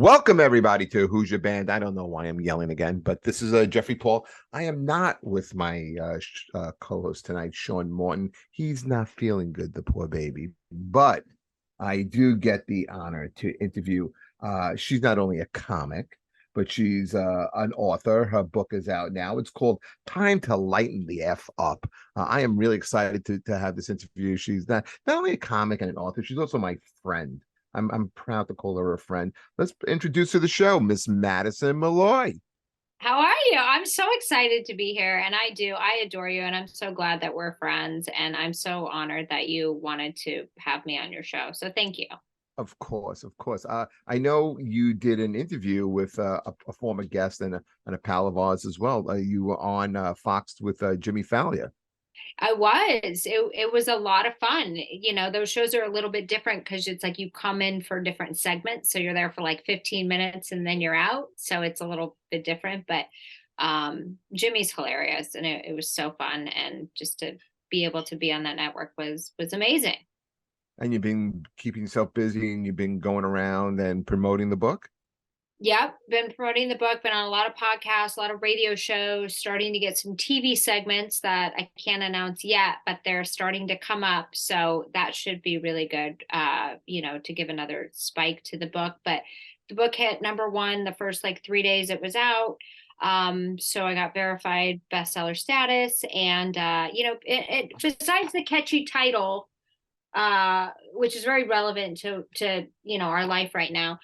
Welcome everybody to Who's Your Band. I don't know why I'm yelling again, but this is Jeffrey Paul. I am not with my co-host tonight, Sean Morton. He's not feeling good, the poor baby. But I do get the honor to interview. She's not only a comic, but she's an author. Her book is out now. It's called Time to Lighten the F Up. I am really excited to have this interview. She's not only a comic and an author, she's also my friend. I'm proud to call her a friend. Let's introduce her to the show, Miss Madison Malloy. How are you? I'm so excited to be here. And I adore you. And I'm so glad that we're friends. And I'm so honored that you wanted to have me on your show. So thank you. Of course, of course. I know you did an interview with a former guest and a pal of ours as well. You were on Fox with Jimmy Fallon. I was. It was a lot of fun. Those shows are a little bit different because it's like you come in for different segments. So you're there for like 15 minutes and then you're out. So it's a little bit different. But Jimmy's hilarious and it was so fun. And just to be able to be on that network was amazing. And you've been keeping yourself busy and you've been going around and promoting the book. Yep, been promoting the book, been on a lot of podcasts, a lot of radio shows, starting to get some TV segments that I can't announce yet, but they're starting to come up. So that should be really good, to give another spike to the book. But the book hit number one the first like 3 days it was out. So I got verified bestseller status. And, it besides the catchy title, which is very relevant to our life right now.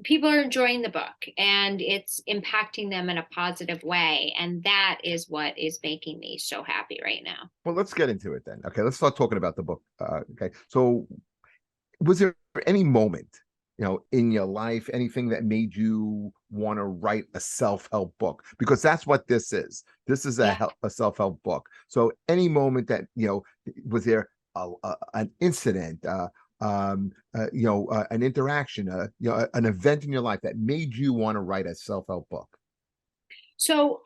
People are enjoying the book and it's impacting them in a positive way. And that is what is making me so happy right now. Well, let's get into it then. Okay, let's start talking about the book. Okay, so was there any moment, in your life, anything that made you want to write a self-help book? Because that's what this is. This is Yeah. a self-help book. So any moment that, was there an incident, an interaction, an event in your life that made you want to write a self-help book? So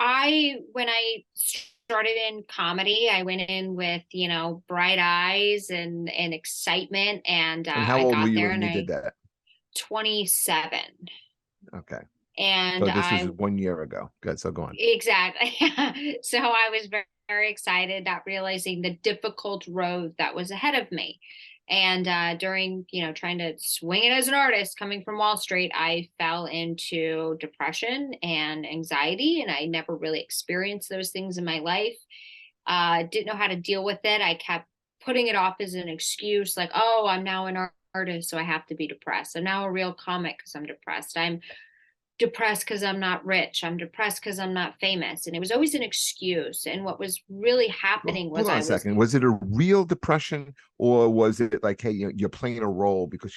when I started in comedy, I went in with, bright eyes and excitement. And And how I old were got you there when and you did that? 27. Okay. And So this I is 1 year ago. Good. So go on. exactly. So I was very, very excited, not realizing the difficult road that was ahead of me. And during, trying to swing it as an artist coming from Wall Street, I fell into depression and anxiety, and I never really experienced those things in my life. Didn't know how to deal with it. I kept putting it off as an excuse, like, oh, I'm now an artist, so I have to be depressed. I'm now a real comic because I'm depressed. I'm depressed because I'm not rich. I'm depressed because I'm not famous. And it was always an excuse. And what was really Well, happening was hold on I a was, second. Was it a real depression, or was it like, hey, you're playing a role because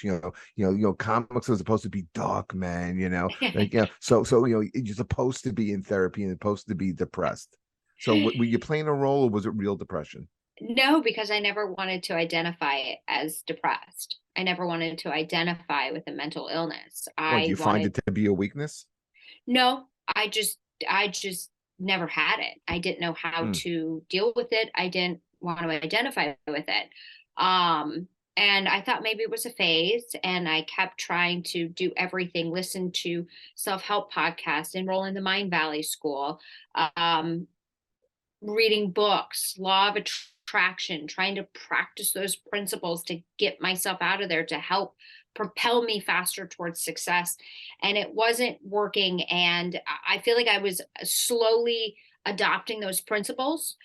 comics are supposed to be dark, man. So you're supposed to be in therapy and supposed to be depressed. So were you playing a role, or was it real depression? no, because I never wanted to identify it as depressed. I never wanted to identify with a mental illness. What, do I you find wanted, it to be a weakness? no, I just never had it. I didn't know how Hmm. to deal with it. I didn't want to identify with it. Um, and I thought maybe it was a phase, and I kept trying to do everything, listen to self-help podcasts, enroll in the Mind Valley School, um, reading books, law of attraction, trying to practice those principles to get myself out of there to help propel me faster towards success. And it wasn't working. And I feel like I was slowly adopting those principles,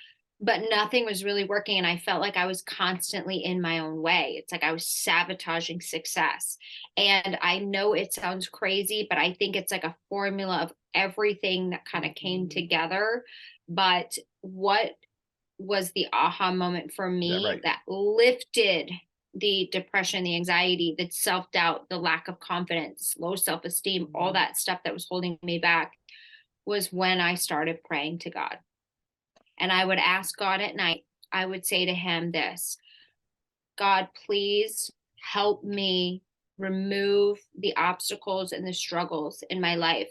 but nothing was really working. And I felt like I was constantly in my own way. It's like I was sabotaging success. And I know it sounds crazy, but I think it's like a formula of everything that kind of came together. But what was the aha moment for Yeah, me right. that lifted the depression, the anxiety, the self doubt, the lack of confidence, low self esteem, all that stuff that was holding me back was when I started praying to God. And I would ask God at night, I would say to him this: God, please help me remove the obstacles and the struggles in my life.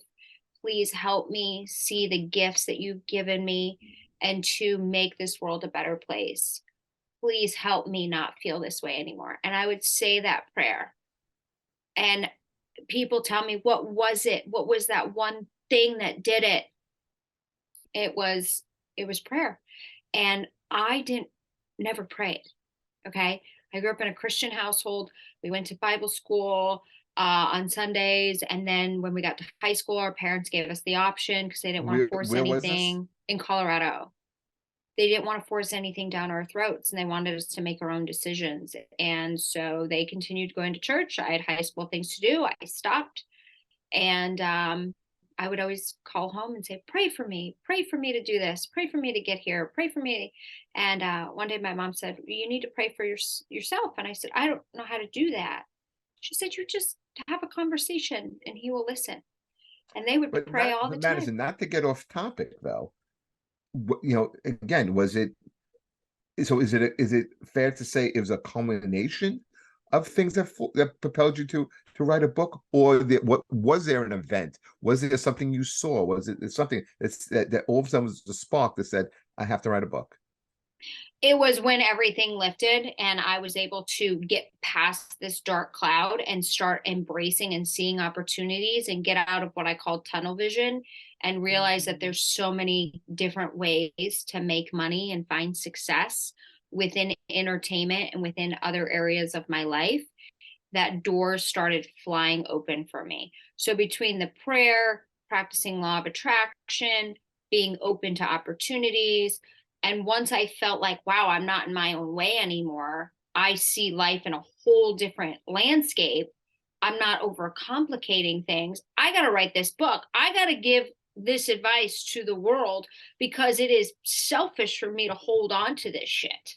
Please help me see the gifts that you've given me and to make this world a better place. Please help me not feel this way anymore. And I would say that prayer. And people tell me, what was it? What was that one thing that did it? It was prayer. And I didn't never prayed. Okay. I grew up in a Christian household. We went to Bible school on Sundays. And then when we got to high school, our parents gave us the option because they didn't want to force Where was this? anything in Colorado. They didn't want to force anything down our throats and they wanted us to make our own decisions. And so they continued going to church. I had high school things to do. I stopped. And I would always call home and say, pray for me to do this, pray for me to get here, pray for me. And one day my mom said, you need to pray for yourself. And I said, I don't know how to do that. She said, you just have a conversation and he will listen. And they would pray all the But time. Madison, not to get off topic though. Again, was it? So is it fair to say it was a culmination of things that propelled you to write a book, or what was there an event? Was there something you saw? Was it something that all of a sudden was the spark that said, I have to write a book? It was when everything lifted and I was able to get past this dark cloud and start embracing and seeing opportunities and get out of what I call tunnel vision and realize that there's so many different ways to make money and find success within entertainment and within other areas of my life. That doors started flying open for me. So between the prayer, practicing law of attraction, being open to opportunities, and once I felt like, wow, I'm not in my own way anymore, I see life in a whole different landscape. I'm not overcomplicating things. I got to write this book. I got to give this advice to the world because it is selfish for me to hold on to this shit.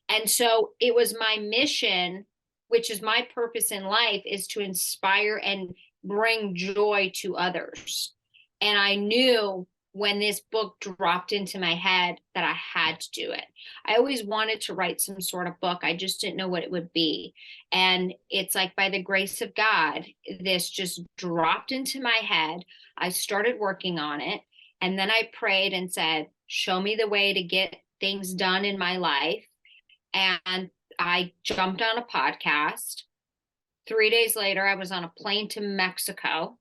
And so it was my mission, which is my purpose in life, is to inspire and bring joy to others. And I knew when this book dropped into my head that I had to do it. I always wanted to write some sort of book. I just didn't know what it would be. And it's like by the grace of God, this just dropped into my head. I started working on it. And then I prayed and said, show me the way to get things done in my life. And I jumped on a podcast. 3 days later, I was on a plane to Mexico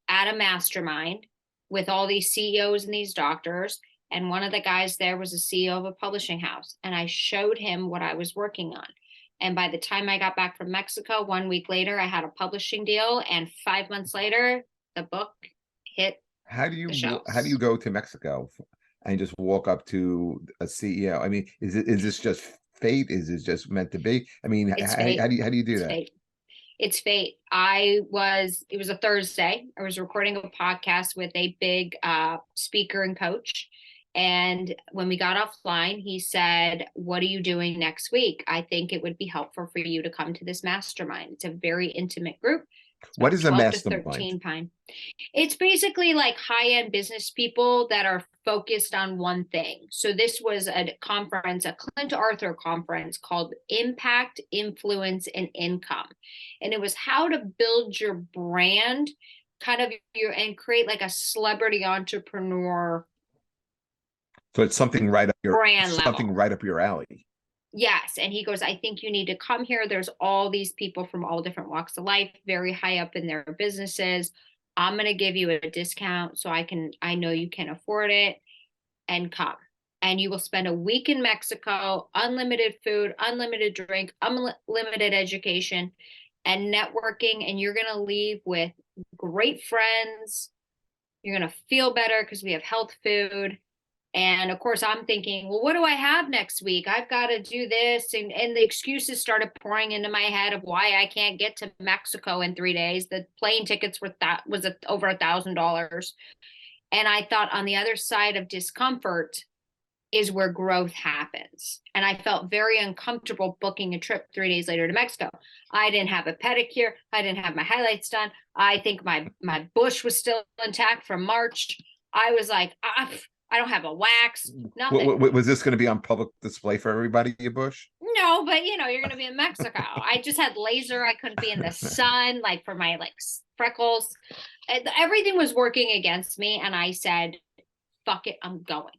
at a mastermind with all these CEOs and these doctors. And one of the guys there was a CEO of a publishing house. And I showed him what I was working on. And by the time I got back from Mexico, 1 week later, I had a publishing deal. And 5 months later, the book hit the shelves. How do you go to Mexico and just walk up to a CEO? I mean, is this just fate? Is it just meant to be? I mean, how do you do that? Fate. It's fate. It was a Thursday. I was recording a podcast with a big speaker and coach. And when we got offline, he said, what are you doing next week? I think it would be helpful for you to come to this mastermind. It's a very intimate group. What is a 12 mastermind? to 13 pine. It's basically like high-end business people that are focused on one thing. So this was a conference, a Clint Arthur conference called Impact, Influence, and Income. And it was how to build your brand, kind of and create like a celebrity entrepreneur. So it's something right up your alley. Yes. And he goes, I think you need to come here. There's all these people from all different walks of life, very high up in their businesses. I'm going to give you a discount so I know you can afford it, and come. And you will spend a week in Mexico, unlimited food, unlimited drink, unlimited education and networking. And you're going to leave with great friends. You're going to feel better because we have health food. And of course, I'm thinking, well, what do I have next week? I've got to do this. And the excuses started pouring into my head of why I can't get to Mexico in 3 days. The plane tickets was over $1,000. And I thought on the other side of discomfort is where growth happens. And I felt very uncomfortable booking a trip 3 days later to Mexico. I didn't have a pedicure. I didn't have my highlights done. I think my bush was still intact from March. I was like, I don't have a wax, nothing. Was this going to be on public display for everybody, your bush? No, but you're going to be in Mexico. I just had laser. I couldn't be in the sun, like for my freckles. Everything was working against me. And I said, fuck it, I'm going.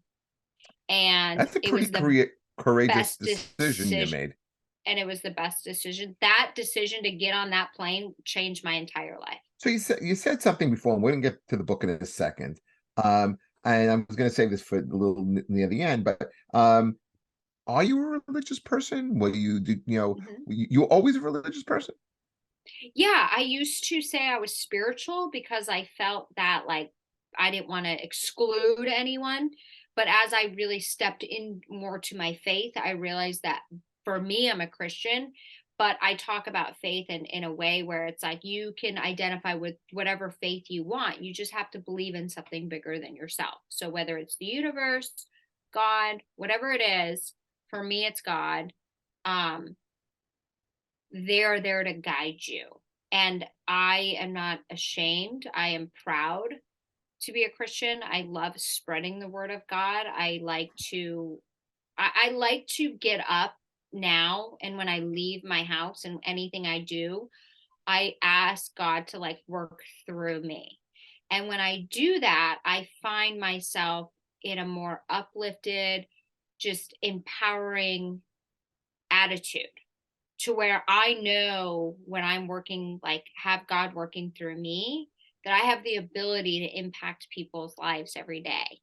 And that's a pretty courageous decision you made. And it was the best decision. That decision to get on that plane changed my entire life. So you said something before, and we're gonna get to the book in a second. And I was gonna save this for a little near the end, but are you a religious person? Were you do you know Mhm. you always a religious person? Yeah, I used to say I was spiritual because I felt that like I didn't want to exclude anyone. But as I really stepped in more to my faith, I realized that for me, I'm a Christian, but I talk about faith in a way where it's like you can identify with whatever faith you want. You just have to believe in something bigger than yourself. So whether it's the universe, God, whatever it is, for me, it's God. Um, they're there to guide you. And I am not ashamed. I am proud to be a Christian. I love spreading the word of God. I like to get up now, and when I leave my house and anything I do, I ask God to like work through me. And when I do that, I find myself in a more uplifted, just empowering attitude to where I know when I'm working, like have God working through me, that I have the ability to impact people's lives every day.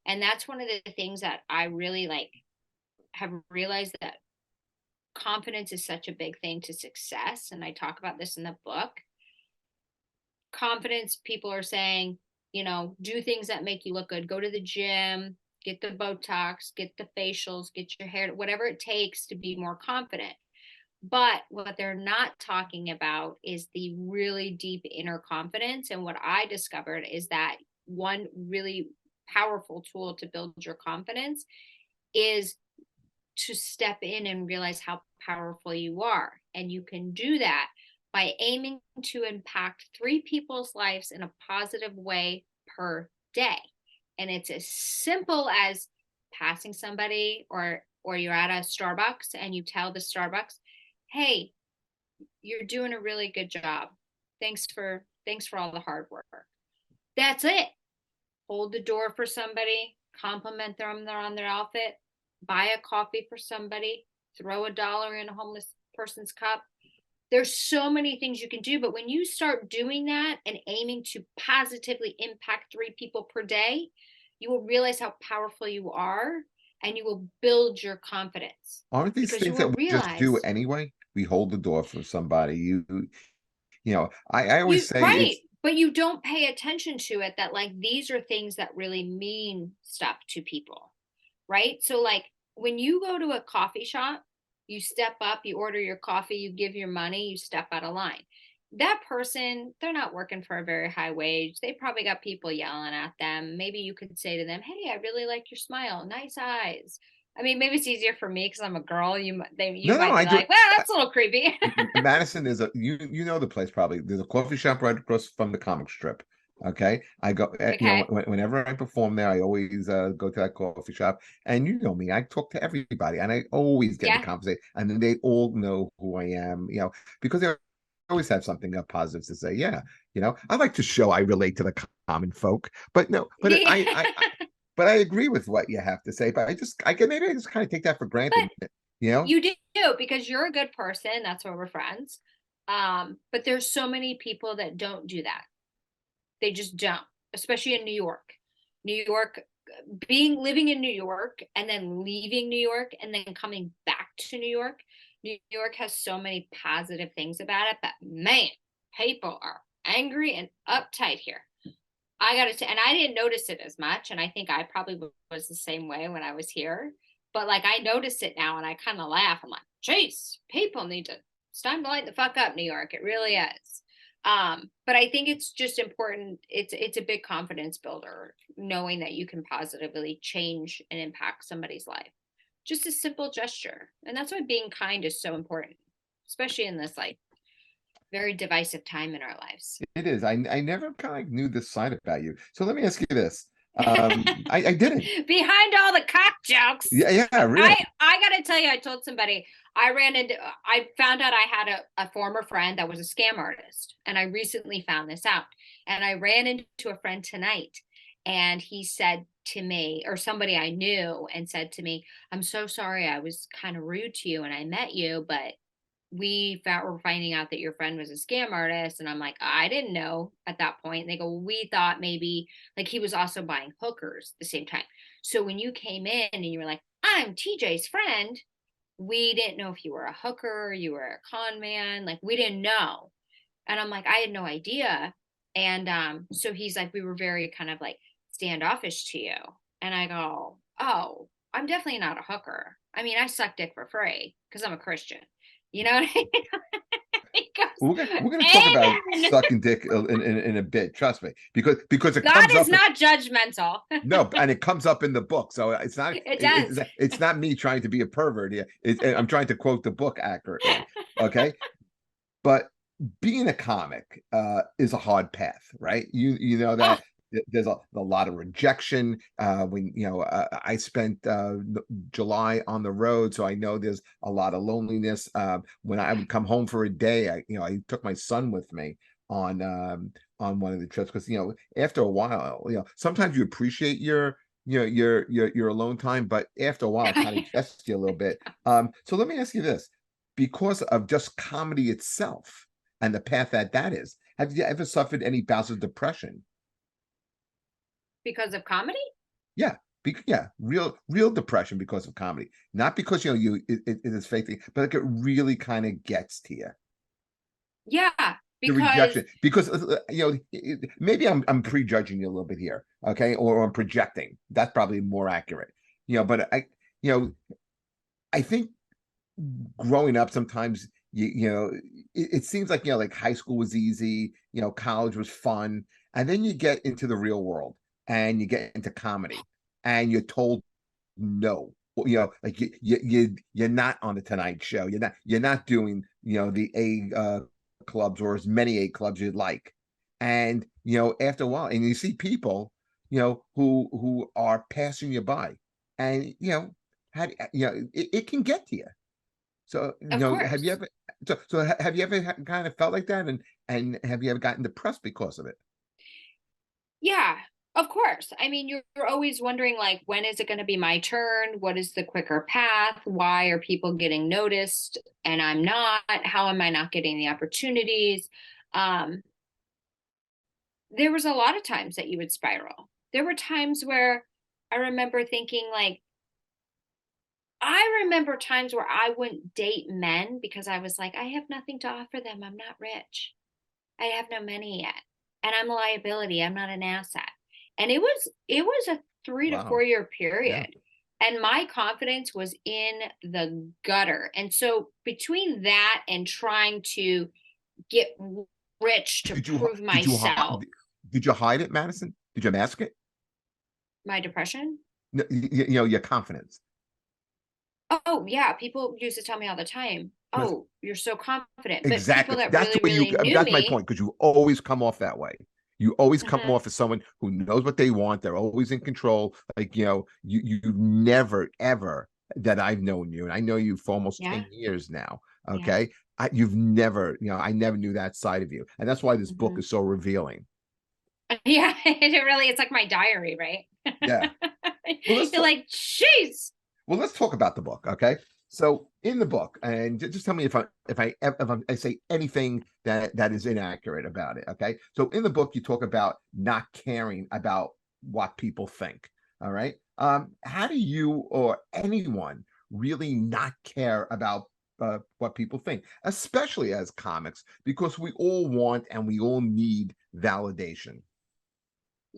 And that's one of the things that I really like have realized, that confidence is such a big thing to success. And I talk about this in the book. Confidence, people are saying, do things that make you look good. Go to the gym, get the Botox, get the facials, get your hair, whatever it takes to be more confident. But what they're not talking about is the really deep inner confidence. And what I discovered is that one really powerful tool to build your confidence is to step in and realize how powerful you are. And you can do that by aiming to impact three people's lives in a positive way per day. And it's as simple as passing somebody, or you're at a Starbucks and you tell the Starbucks, "Hey, you're doing a really good job. Thanks for all the hard work." That's it. Hold the door for somebody, compliment them on their outfit, buy a coffee for somebody, throw $1 in a homeless person's cup. There's so many things you can do, but when you start doing that and aiming to positively impact three people per day, you will realize how powerful you are, and you will build your confidence Aren't these because you things that will we just do realize anyway? We hold the door for somebody. I always you say right, it's but you don't pay attention to it, that like these are things that really mean stuff to people, right? So like when you go to a coffee shop, you step up, you order your coffee, you give your money, you step out of line. That person, they're not working for a very high wage. They probably got people yelling at them. Maybe you could say to them, "Hey, I really like your smile. Nice eyes." I mean, maybe it's easier for me because I'm a girl. You no, might I be do. like, "Well, that's a little creepy." Madison is you know the place probably. There's a coffee shop right across from the comic strip. Okay, I go Okay. whenever I perform there, I always go to that coffee shop, and you know me, I talk to everybody, and I always get in the Yeah. conversation, and then they all know who I am, because they always have something positive to say. Yeah, I like to show I relate to the common folk, but no, but Yeah. but I agree with what you have to say, but maybe I just kind of take that for But granted, you know. you do, because you're a good person. That's why we're friends. But there's so many people that don't do that. They just don't, especially in New York. New York, living in New York and then leaving New York and then coming back to New York. New York has so many positive things about it, but man, people are angry and uptight here. I got to, and I didn't notice it as much. And I think I probably was the same way when I was here. But like I notice it now and I kind of laugh. I'm like, jeez, people need to, it's time to light the fuck up, New York. It really is. But I think it's just important. It's a big confidence builder, knowing that you can positively change and impact somebody's life. Just a simple gesture. And that's why being kind is so important, especially in this like very divisive time in our lives. It is. I never kind of knew this side about you. So let me ask you this. I didn't. Behind all the cock jokes. Yeah, yeah, really. I gotta tell you, I told somebody I found out I had a former friend that was a scam artist, and I recently found this out. And I ran into a friend tonight, and he said to me, or somebody I knew, and said to me, "I'm so sorry, I was kind of rude to you, and I met you, but were finding out that your friend was a scam artist. And I'm like, I didn't know at that point. And they go, well, we thought maybe like he was also buying hookers at the same time. So when you came in and you were like, I'm TJ's friend, we didn't know if you were a hooker, you were a con man, like we didn't know. And I'm like, I had no idea. And so he's like, we were very kind of like standoffish to you. And I go, oh, I'm definitely not a hooker. I mean, I suck dick for free because I'm a Christian. You know what I mean? He We're gonna talk about amen. sucking dick in a bit. Trust me, because it God comes is up. not judgmental. No, and it comes up in the book, so it's not It does. it's not me trying to be a pervert here. I'm trying to quote the book accurately. Okay, but being a comic is a hard path, right? You know Oh, that there's a lot of rejection. When I spent July on the road, so I know there's a lot of loneliness. When I would come home for a day, I took my son with me on one of the trips because after a while, sometimes you appreciate your alone time, but after a while, it kind of gets you a little bit. So let me ask you this: because of just comedy itself and the path that is. Have you ever suffered any bouts of depression? because of comedy? Yeah, yeah, real depression because of comedy, not because it is fake thing, but like it really kind of gets to you. Yeah, The because rejection, because maybe I'm prejudging you a little bit here, okay, or I'm projecting. That's probably more accurate. But you know, I think growing up sometimes it seems like like high school was easy, college was fun, and then you get into the real world and you get into comedy and you're told no. Well, like you're not on the Tonight Show, you're not doing the A clubs or as many A clubs you'd like. And after a while, and you see people who are passing you by, and how it can get to you. So, of have you course. ever have you ever kind of felt like that, and have you ever gotten depressed because of it? Yeah, of course. I mean, you're always wondering like when is it going to be my turn? What is the quicker path? Why are people getting noticed and I'm not? How am I not getting the opportunities? Um, there was a lot of times that you would spiral. There were times where I remember thinking like I remember times where I wouldn't date men because I was like, I have nothing to offer them. I'm not rich. I have no money yet. And I'm a liability. I'm not an asset. And it was a 3 to 4 Wow. year Yeah. period. And my confidence was in the gutter. And so between that and trying to get rich to Did you prove did you myself, did you hide it, Madison? Did you mask it? my depression. No, your confidence. Oh yeah, people used to tell me all the time, oh, you're so confident. But people Exactly. that That's the really, way really knew that's my me, point, because you always come off that way. You always come uh-huh, off as someone who knows what they want. They're always in control. Like, you never ever that I've known you, and I know you for almost yeah, 10 years now. yeah. Okay. You've never, I never knew that side of you. And that's why this book Mhm. is so revealing. Yeah, it really it's like my diary, right? Yeah. Well, let's You're talk. like, jeez. Well, let's talk about the book, okay? So, in the book, and just tell me if I say anything that is inaccurate about it, okay? So, in the book, you talk about not caring about what people think. All right. How do you or anyone really not care about what people think, especially as comics, because we all want and we all need validation.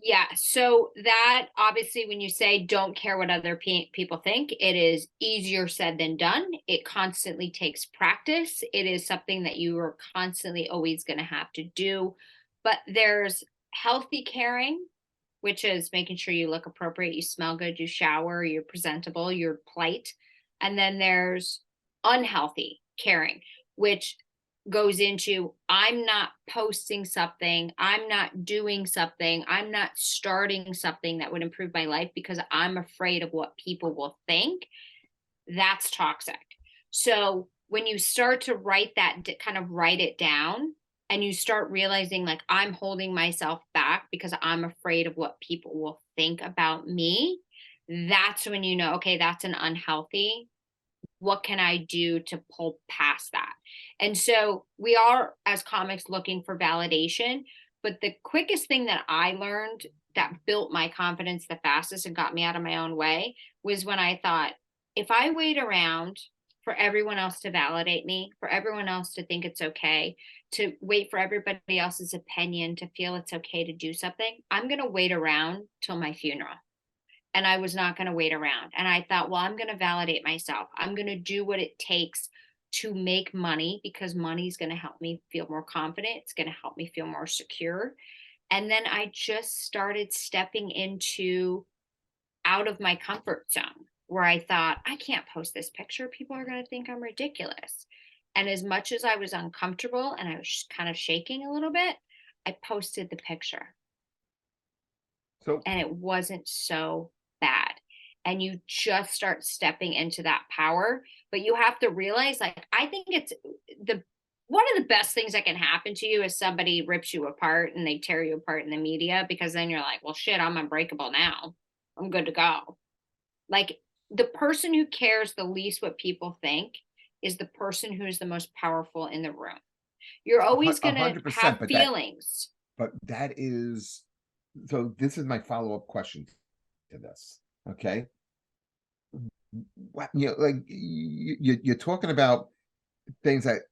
Yeah. So that obviously, when you say don't care what other people think, it is easier said than done. It constantly takes practice. It is something that you are constantly always going to have to do. But there's healthy caring, which is making sure you look appropriate, you smell good, you shower, you're presentable, you're polite. And then there's unhealthy caring, which goes into I'm not posting something, I'm not doing something, I'm not starting something that would improve my life because I'm afraid of what people will think. That's toxic. So when you start to write that, kind of write it down, and you start realizing like I'm holding myself back because I'm afraid of what people will think about me, that's when you know, okay, that's an unhealthy what can I do to pull past that? And so we are, as comics, looking for validation. But the quickest thing that I learned that built my confidence the fastest and got me out of my own way was when I thought, if I wait around for everyone else to validate me, for everyone else to think it's okay, to wait for everybody else's opinion to feel it's okay to do something, I'm going to wait around till my funeral. And I was not going to wait around. And I thought, well, I'm going to validate myself. I'm going to do what it takes to make money, because money is going to help me feel more confident. It's going to help me feel more secure. And then I just started stepping into out of my comfort zone, where I thought, I can't post this picture. People are going to think I'm ridiculous. And as much as I was uncomfortable and I was kind of shaking a little bit, I posted the picture, So and it wasn't so bad. And you just start stepping into that power. But you have to realize, like, I think it's the one of the best things that can happen to you is somebody rips you apart and they tear you apart in the media, because then you're like, well, shit, I'm unbreakable now. I'm good to go. Like, the person who cares the least what people think is the person who's the most powerful in the room. You're always going to 100%, have feelings. but that is, so this is my follow-up question to this. Okay. Like you're talking about things that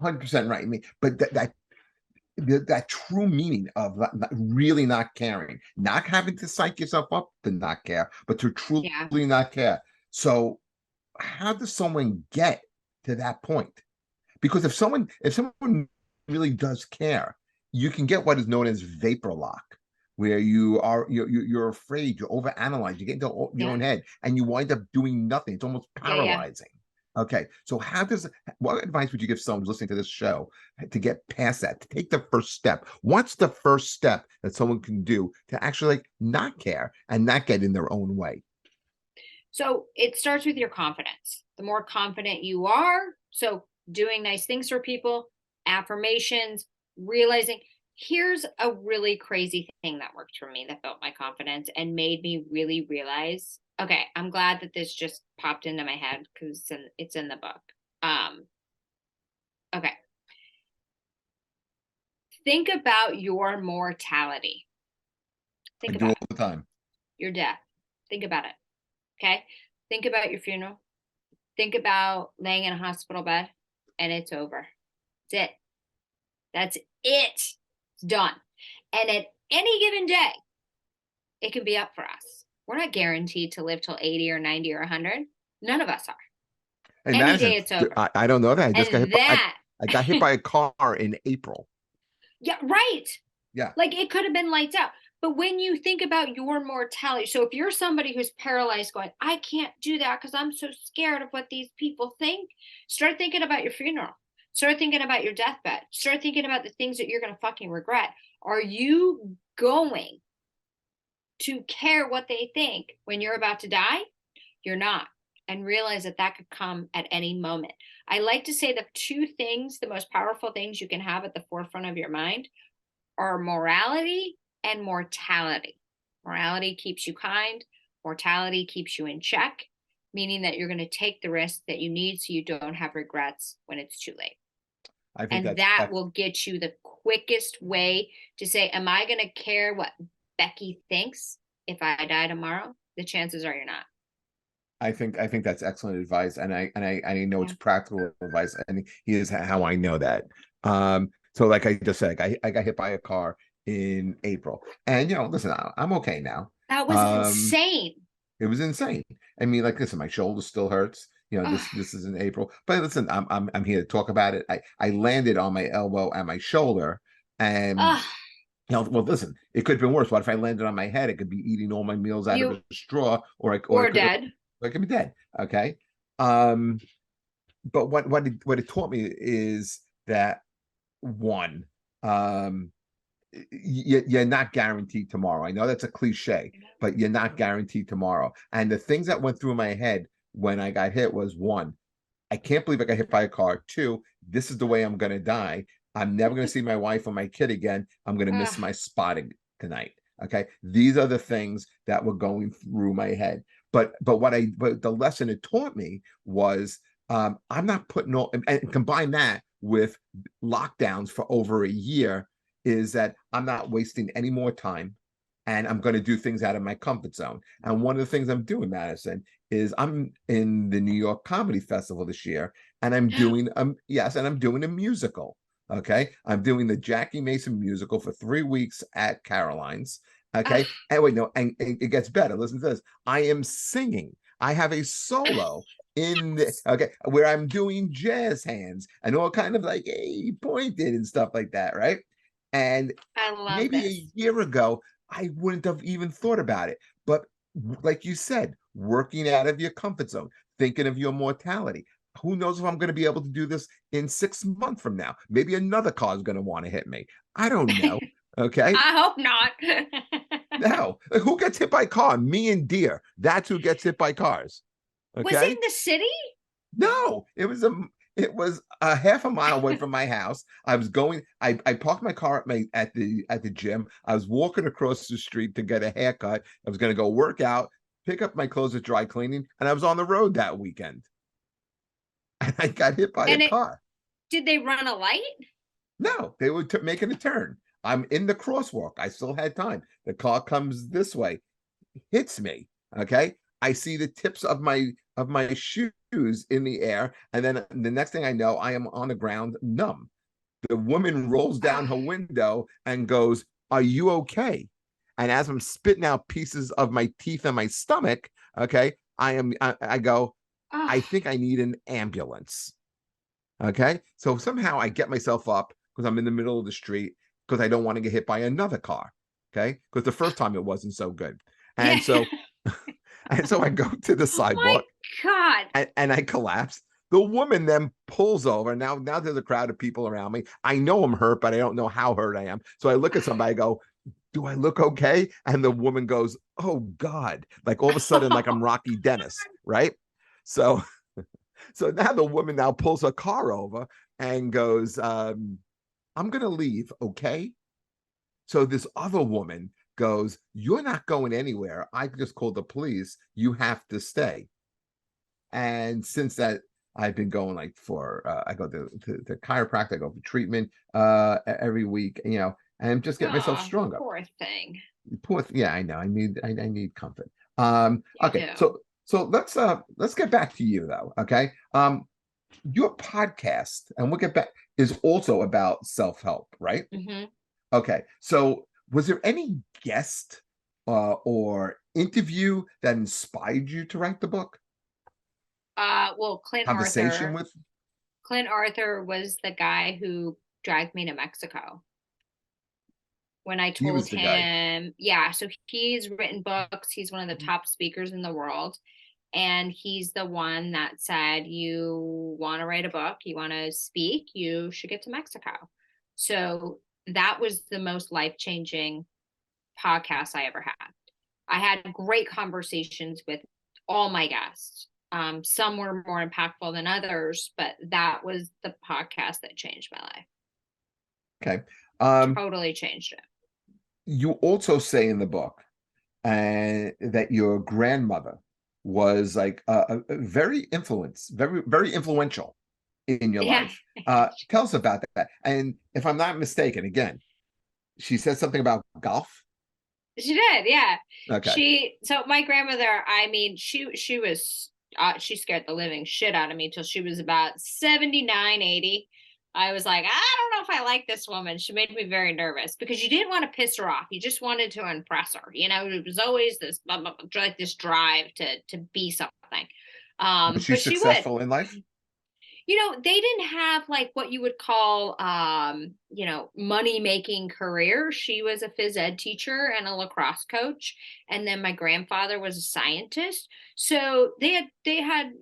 100% right. I mean, but that true meaning of really not caring, not having to psych yourself up to not care, but to truly Yeah. not care. So how does someone get to that point? Because if someone really does care, you can get what is known as vapor lock, where you're afraid, you overanalyze, you get into your Yeah. own head, and you wind up doing nothing. It's almost Yeah. Yeah. paralyzing. Okay, so what advice would you give someone who's listening to this show to get past that, to take the first step? What's the first step that someone can do to actually like not care and not get in their own way? So it starts with your confidence. The more confident you are, so doing nice things for people, affirmations, realizing, here's a really crazy thing that worked for me that built my confidence and made me really realize, okay, I'm glad that this just popped into my head because it's in the book. Okay. Think about your mortality. I Think do about all it. the time. Your death. Think about it. Okay. Think about your funeral. Think about laying in a hospital bed and it's over. That's it. That's it. It's done. And at any given day, it can be up for us. We're not guaranteed to live till 80 or 90 or 100. None of us are. Hey, Any Madison, day it's over. I don't know that. I just got hit And by that, I got hit by a car in April. yeah, right. Yeah. Like, it could have been lights out. But when you think about your mortality, so if you're somebody who's paralyzed going, I can't do that because I'm so scared of what these people think, start thinking about your funeral. Start thinking about your deathbed. Start thinking about the things that you're going to fucking regret. Are you going to care what they think when you're about to die? You're not. And realize that that could come at any moment. I like to say the two things, the most powerful things you can have at the forefront of your mind, are morality and mortality. Morality keeps you kind, mortality keeps you in check, meaning that you're going to take the risk that you need so you don't have regrets when it's too late. I think And that will get you the quickest way to say, am I going to care what Becky thinks if I die tomorrow? The chances are you're not. I think that's excellent advice, and I know it's Yeah. practical advice, and here's how I know that. So like I just said, I got hit by a car in April, and listen, I'm okay now. That was Um, insane. it was insane. I mean, like, listen, my shoulder still hurts. Ugh. This is in April, but listen, I'm here to talk about it. I landed on my elbow and my shoulder, and Ugh. well, listen, it could have been worse. What if I landed on my head? I could be eating all my meals out of You a straw, or or it could dead. I could be dead. Okay. Um, but what it taught me is that one, you're not guaranteed tomorrow. I know that's a cliche, but you're not guaranteed tomorrow. And the things that went through my head when I got hit was, one, I can't believe I got hit by a car. Two, this is the way I'm gonna die. I'm never gonna see my wife or my kid again. I'm gonna miss Ugh. my spotting tonight. Okay. These are the things that were going through my head. but the lesson it taught me was I'm not putting all, and combine that with lockdowns for over a year, is that I'm not wasting any more time, and I'm going to do things out of my comfort zone. And one of the things I'm doing, Madison, is I'm in the New York Comedy Festival this year, and I'm doing yes, and I'm doing a musical. Okay, I'm doing the Jackie Mason musical for 3 weeks at Caroline's. Ugh. Okay, and wait, no, and it gets better. Listen to this. I am singing. I have a solo in the okay where I'm doing jazz hands and all kind of like pointed and stuff like that, right? And I love maybe this. a year ago, I wouldn't have even thought about it. But like you said, working out of your comfort zone, thinking of your mortality. Who knows if I'm going to be able to do this in 6 months from now? Maybe another car is going to want to hit me. I don't know. Okay. I hope not. Now, who gets hit by a car? Me and deer. That's who gets hit by cars. Was it Okay. in the city? No, it was a half a mile away from my house. I was going, I parked my car at the gym. I was walking across the street to get a haircut. I was gonna go work out, pick up my clothes at dry cleaning, and I was on the road that weekend. And I got hit by a And it car. did they run a light? No, they were making a turn. I'm in the crosswalk. I still had time. The car comes this way, hits me. Okay. I see the tips of my shoes in the air, and then the next thing I know, I am on the ground, numb. The woman rolls down her window and goes, "Are you okay?" And as I'm spitting out pieces of my teeth and my stomach, okay, I go, Oh, "I think I need an ambulance." Okay, so somehow I get myself up because I'm in the middle of the street because I don't want to get hit by another car. Okay, because the first time it wasn't so good, yeah. and so and so I go to the Oh my sidewalk, God. and I collapse. The woman then pulls over. Now there's a crowd of people around me. I know I'm hurt, but I don't know how hurt I am. So I look at somebody, I go, "Do I look okay?" And the woman goes, "Oh God." Like all of a sudden, like I'm Rocky Dennis, right? So so now the woman now pulls her car over and goes, "I'm gonna leave, okay?" So this other woman goes, "You're not going anywhere. I just called the police. You have to stay." And since that, I've been going like for I go to chiropractic, I go for treatment every week, and just get myself Oh, stronger. poor thing. Yeah, I know. I need comfort. You Okay, do. so let's get back to you though. Okay. Your podcast, and we'll get back, is also about self-help, right? Hmm. Okay. So was there any guest or interview that inspired you to write the book? Well, Conversation with Clint Arthur was the guy who dragged me to Mexico. When I he told was the guy. him, yeah, so he's written books. He's one of the top speakers in the world. And he's the one that said, "You want to write a book, you want to speak, you should get to Mexico." So that was the most life changing podcast I ever had. I had great conversations with all my guests. Some were more impactful than others, but that was the podcast that changed my life. Okay. Um, Totally changed it. you also say in the book that your grandmother was like a very, very influential in your Yeah, life. Tell us about that. And if I'm not mistaken, again, she said something about golf. she did. Yeah. Okay. So my grandmother, I mean, she was, she scared the living shit out of me till she was about 79, 80. I was like, I don't know if I like this woman. She made me very nervous because you didn't want to piss her off. You just wanted to impress her. It was always this like this drive to be something. Was she But she would. successful in life? They didn't have like what you would call money making career. She was a phys ed teacher and a lacrosse coach, and then my grandfather was a scientist. So they had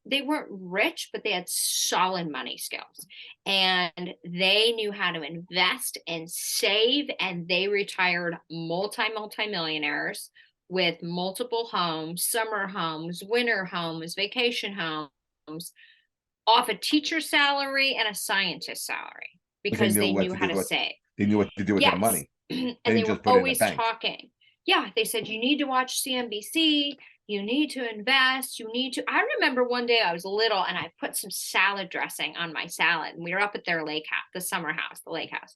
they weren't rich, but they had solid money skills, and they knew how to invest and save, and they retired multi millionaires with multiple homes, summer homes, winter homes, vacation homes, off a teacher salary and a scientist salary Because they because knew they what knew to how do to with save. they knew what to do with their Yes. money. And They they didn't were just put it in a always bank. talking. Yeah, they said you need to watch CNBC. you need to invest. You need to. I remember one day I was little and I put some salad dressing on my salad. And we were up at their lake house, the summer house, the lake house.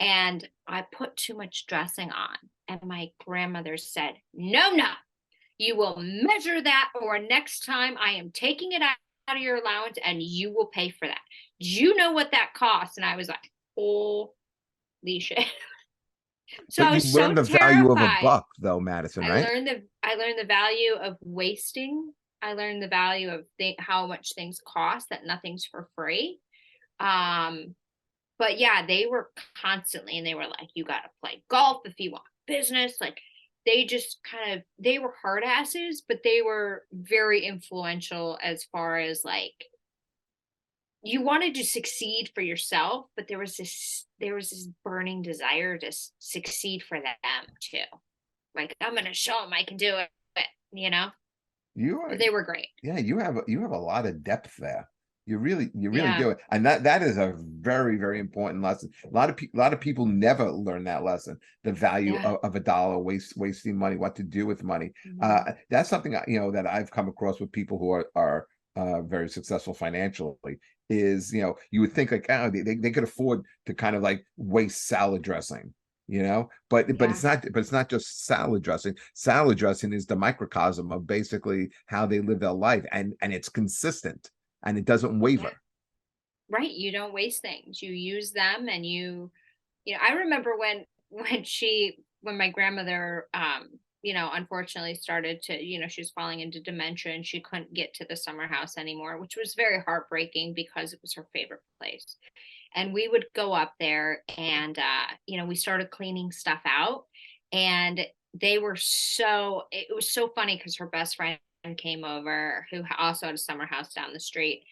And I put too much dressing on. And my grandmother said, no, no, you will measure that, or next time I am taking it out of your allowance and you will pay for that. Do you know what that costs? And I was like, holy shit. So But I you was so learn the value of a terrified. buck, though, Madison, right? I learned the value of wasting. I learned the value of how much things cost, that nothing's for free. Um, but yeah, they were constantly, and they were like, you got to play golf if you want business. Like they just they were hard asses, but they were very influential as far as like, you wanted to succeed for yourself, but there was this burning desire to succeed for them too. Like, I'm going to show them I can do it, you know? You are, They were great. yeah, you have a lot of depth there. You really Yeah. do it, and that is a very, very important lesson. A lot of people never learn that lesson, the value Yeah. of a dollar, wasting money, what to do with money. Mhm. That's something that I've come across with people who are very successful financially. Is you would think like, oh, they could afford to kind of like waste salad dressing, but Yeah. it's not just salad dressing. Salad dressing is the microcosm of basically how they live their life, and it's consistent and it doesn't Yeah. waver. Right. You don't waste things. You use them, and I remember when my grandmother, unfortunately started to, she was falling into dementia and she couldn't get to the summer house anymore, which was very heartbreaking because it was her favorite place. And we would go up there and, we started cleaning stuff out, and it was so funny because her best friend came over who also had a summer house down the street,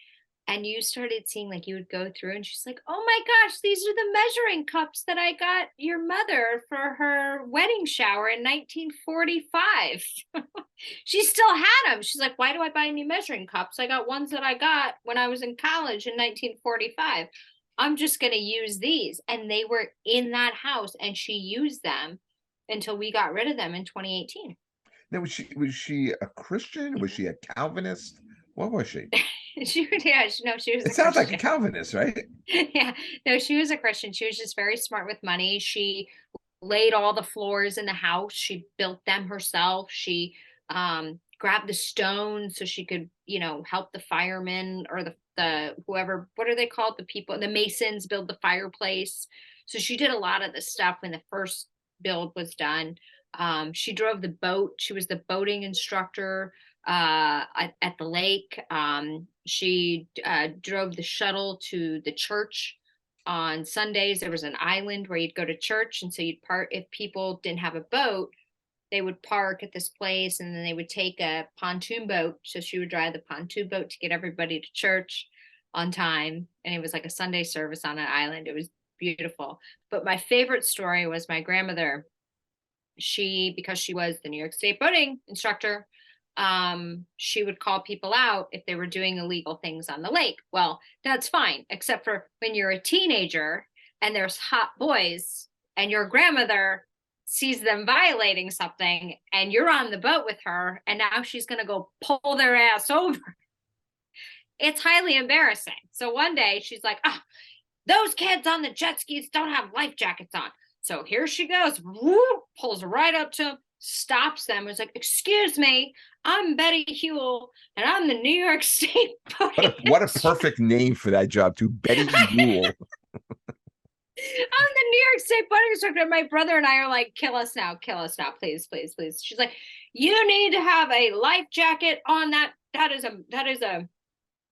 and you started seeing, like, you would go through and she's like, oh my gosh, these are the measuring cups that I got your mother for her wedding shower in 1945. She still had them. She's like, why do I buy new measuring cups? I got ones that I got when I was in college in 1945. I'm just going to use these. And they were in that house and she used them until we got rid of them in 2018. Now, was she a Christian? Was she a Calvinist? What was she? She was It a sounds like a Christian. Calvinist, right? Yeah, no, she was a Christian. She was just very smart with money. She laid all the floors in the house. She built them herself. She grabbed the stones so she could, help the firemen or the whoever, what are they called? The people, the masons build the fireplace. So she did a lot of the stuff when the first build was done. She drove the boat. She was the boating instructor at the lake. She drove the shuttle to the church on Sundays. There was an island where you'd go to church, and so you'd park. If people didn't have a boat, they would park at this place, and then they would take a pontoon boat. So she would drive the pontoon boat to get everybody to church on time, and it was like a Sunday service on an island. It was beautiful. But my favorite story was my grandmother. Because she was the New York State boating instructor, she would call people out if they were doing illegal things on the lake. Well, that's fine, except for when you're a teenager and there's hot boys and your grandmother sees them violating something and you're on the boat with her and now she's going to go pull their ass over. It's highly embarrassing. So one day she's like, oh, those kids on the jet skis don't have life jackets on. So here she goes, whoop, pulls right up to them, stops them, was like, excuse me, I'm Betty Hewell, and I'm the New York State boating What a perfect name for that job, too. Betty Yule. I'm the New York State boating instructor. My brother and I are like, kill us now, please, please, please. She's like, you need to have a life jacket on that. That is a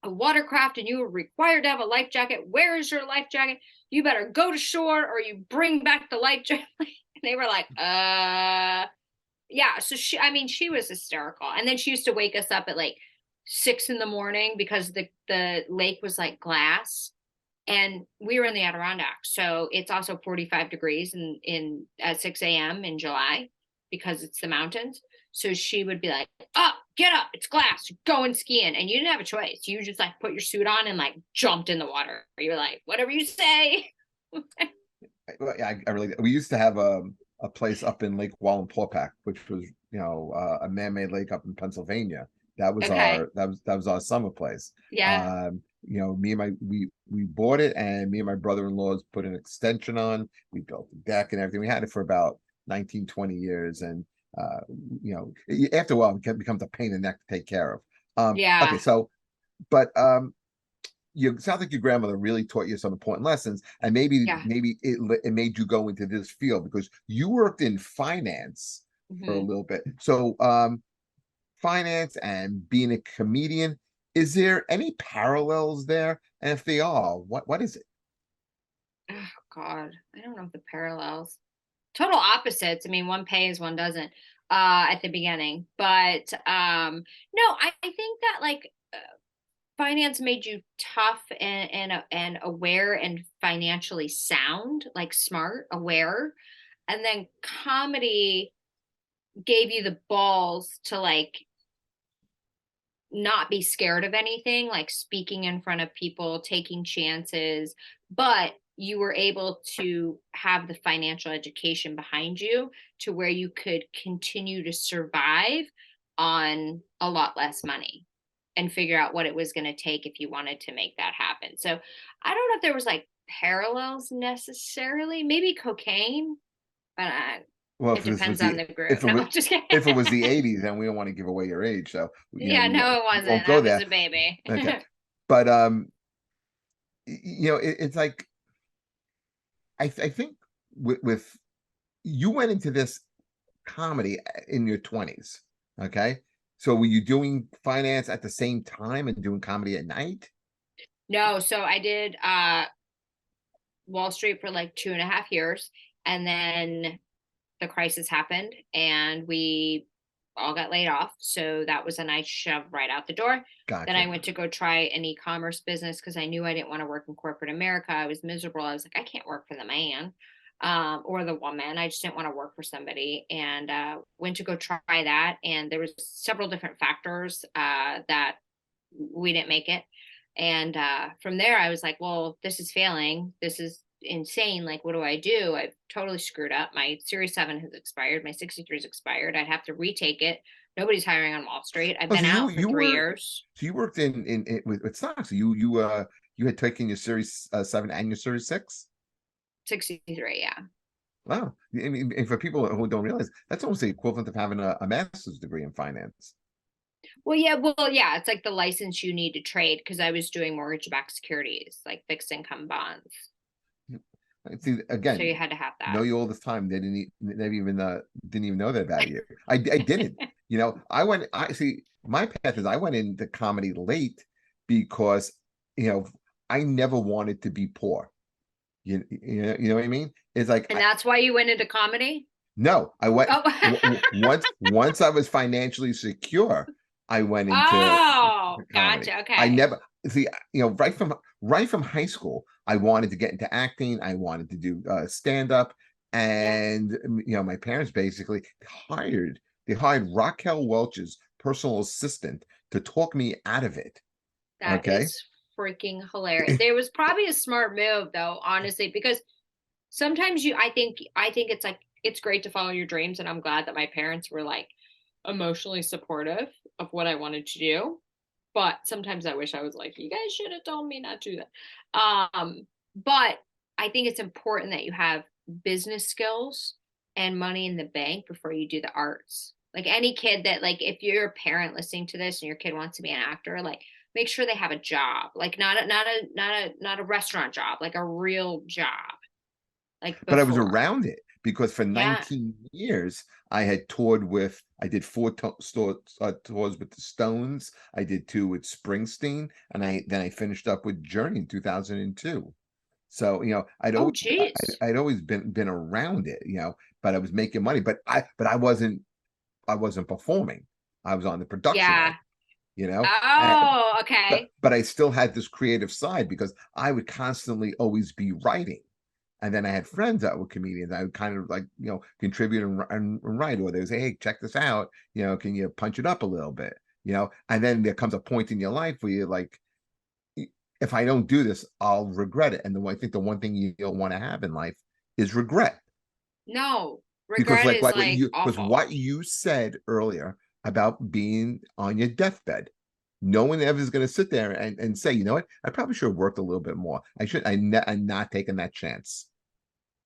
watercraft, and you are required to have a life jacket. Where is your life jacket? You better go to shore or you bring back the life jacket. And they were like, yeah. So she was hysterical. And then she used to wake us up at like 6 a.m. because the lake was like glass. And we were in the Adirondacks. So it's also 45 degrees in at 6 a.m. in July because it's the mountains. So she would be like, oh, get up, it's glass, you're going skiing. And you didn't have a choice. You just like put your suit on and like jumped in the water. You're like, whatever you say. I really, we used to have a place up in Lake Wallenpaupack, which was a man-made lake up in Pennsylvania. That was Okay. our summer place. Yeah. Me and my we bought it, and me and my brother-in-laws put an extension on. We built the deck and everything. We had it for about 19, 20 years, and uh, after a while, it becomes a pain in the neck to take care of. Okay, Yeah. so but you sounds like your grandmother really taught you some important lessons, and Yeah. maybe it made you go into this field because you worked in finance for a Hmm. little bit. So finance and being a comedian, is there any parallels there? And if they are, what is it? Oh God, I don't know the parallels. Total opposites. I mean, one pays, one doesn't. At the beginning, but no, I think that like finance made you tough and aware and financially sound, like smart, aware, and then comedy gave you the balls to like not be scared of anything, like speaking in front of people, taking chances, but you were able to have the financial education behind you to where you could continue to survive on a lot less money and figure out what it was going to take if you wanted to make that happen. So I don't know if there was like parallels necessarily, maybe cocaine, but Well, it depends on the group. if it No, was I'm just kidding. if it was the 80s, and we don't want to give away your age, so Yeah, no, it we won't wasn't. go I was there. a baby. Okay, but it's like I think with you went into this comedy in your 20s. Okay. So were you doing finance at the same time and doing comedy at night? No, so I did Wall Street for like 2.5 years, and then the crisis happened, and we all got laid off. So that was a nice shove right out the door. Then I Gotcha. went to go try an e-commerce business because I knew I didn't want to work in corporate America. I was miserable. I was like, I can't work for the man or the woman. I just didn't want to work for somebody, and went to go try that. And there was several different factors that we didn't make it. And from there, I was like, well, this is failing. This is insane. Like, what do I do? I've totally screwed up. My Series 7 has expired. My 63 is expired. I'd have to retake it. Nobody's hiring on Wall Street. I've Oh, been so out for you three were years. so you worked in with stocks. You had taken your Series 7 and your Series 6. 63, yeah. Wow. I mean, and for people who don't realize, that's almost the equivalent of having a master's degree in finance. Well, yeah. It's like the license you need to trade because I was doing mortgage-backed securities, like fixed income bonds. See, So again, you had to have know that. you all this time. Didn't even know that about you. I didn't. I see my path is I went into comedy late because you know I never wanted to be poor. You know what I mean? It's like And that's why you went into comedy? no, I went Oh, once I was financially secure, I went into oh, comedy. gotcha. I Okay. never see, right from high school, I wanted to get into acting. I wanted to do stand up, Yeah. and my parents basically they hired Raquel Welch's personal assistant to talk me out of it. That Okay. is freaking hilarious. There was probably a smart move though, honestly, because sometimes I think it's like it's great to follow your dreams, and I'm glad that my parents were like emotionally supportive of what I wanted to do. But sometimes I wish I was like, you guys should have told me not to do that. But I think it's important that you have business skills and money in the bank before you do the arts. Like any kid that like if you're a parent listening to this and your kid wants to be an actor, like make sure they have a job. Like not a restaurant job, like a real job. Like But I was before. around it because for Yeah. 19 years I did tours with the Stones. I did two with Springsteen, and I finished up with Journey in 2002. So Oh geez. I'd always been around it, but I was making money, but I wasn't performing. I was on the production end, Yeah. you know. Oh, But okay. I still had this creative side because I would constantly always be writing. And then I had friends that were comedians. I would kind of like, contribute and write, or they would say, hey, check this out. Can you punch it up a little bit? And then there comes a point in your life where you're like, if I don't do this, I'll regret it. And I think the one thing you don't want to have in life is regret. No. Because Regret like is what like you was awful. what you said earlier about being on your deathbed. No one ever is going to sit there and say, you know what, I probably should have worked a little bit more. I'm not taking that chance.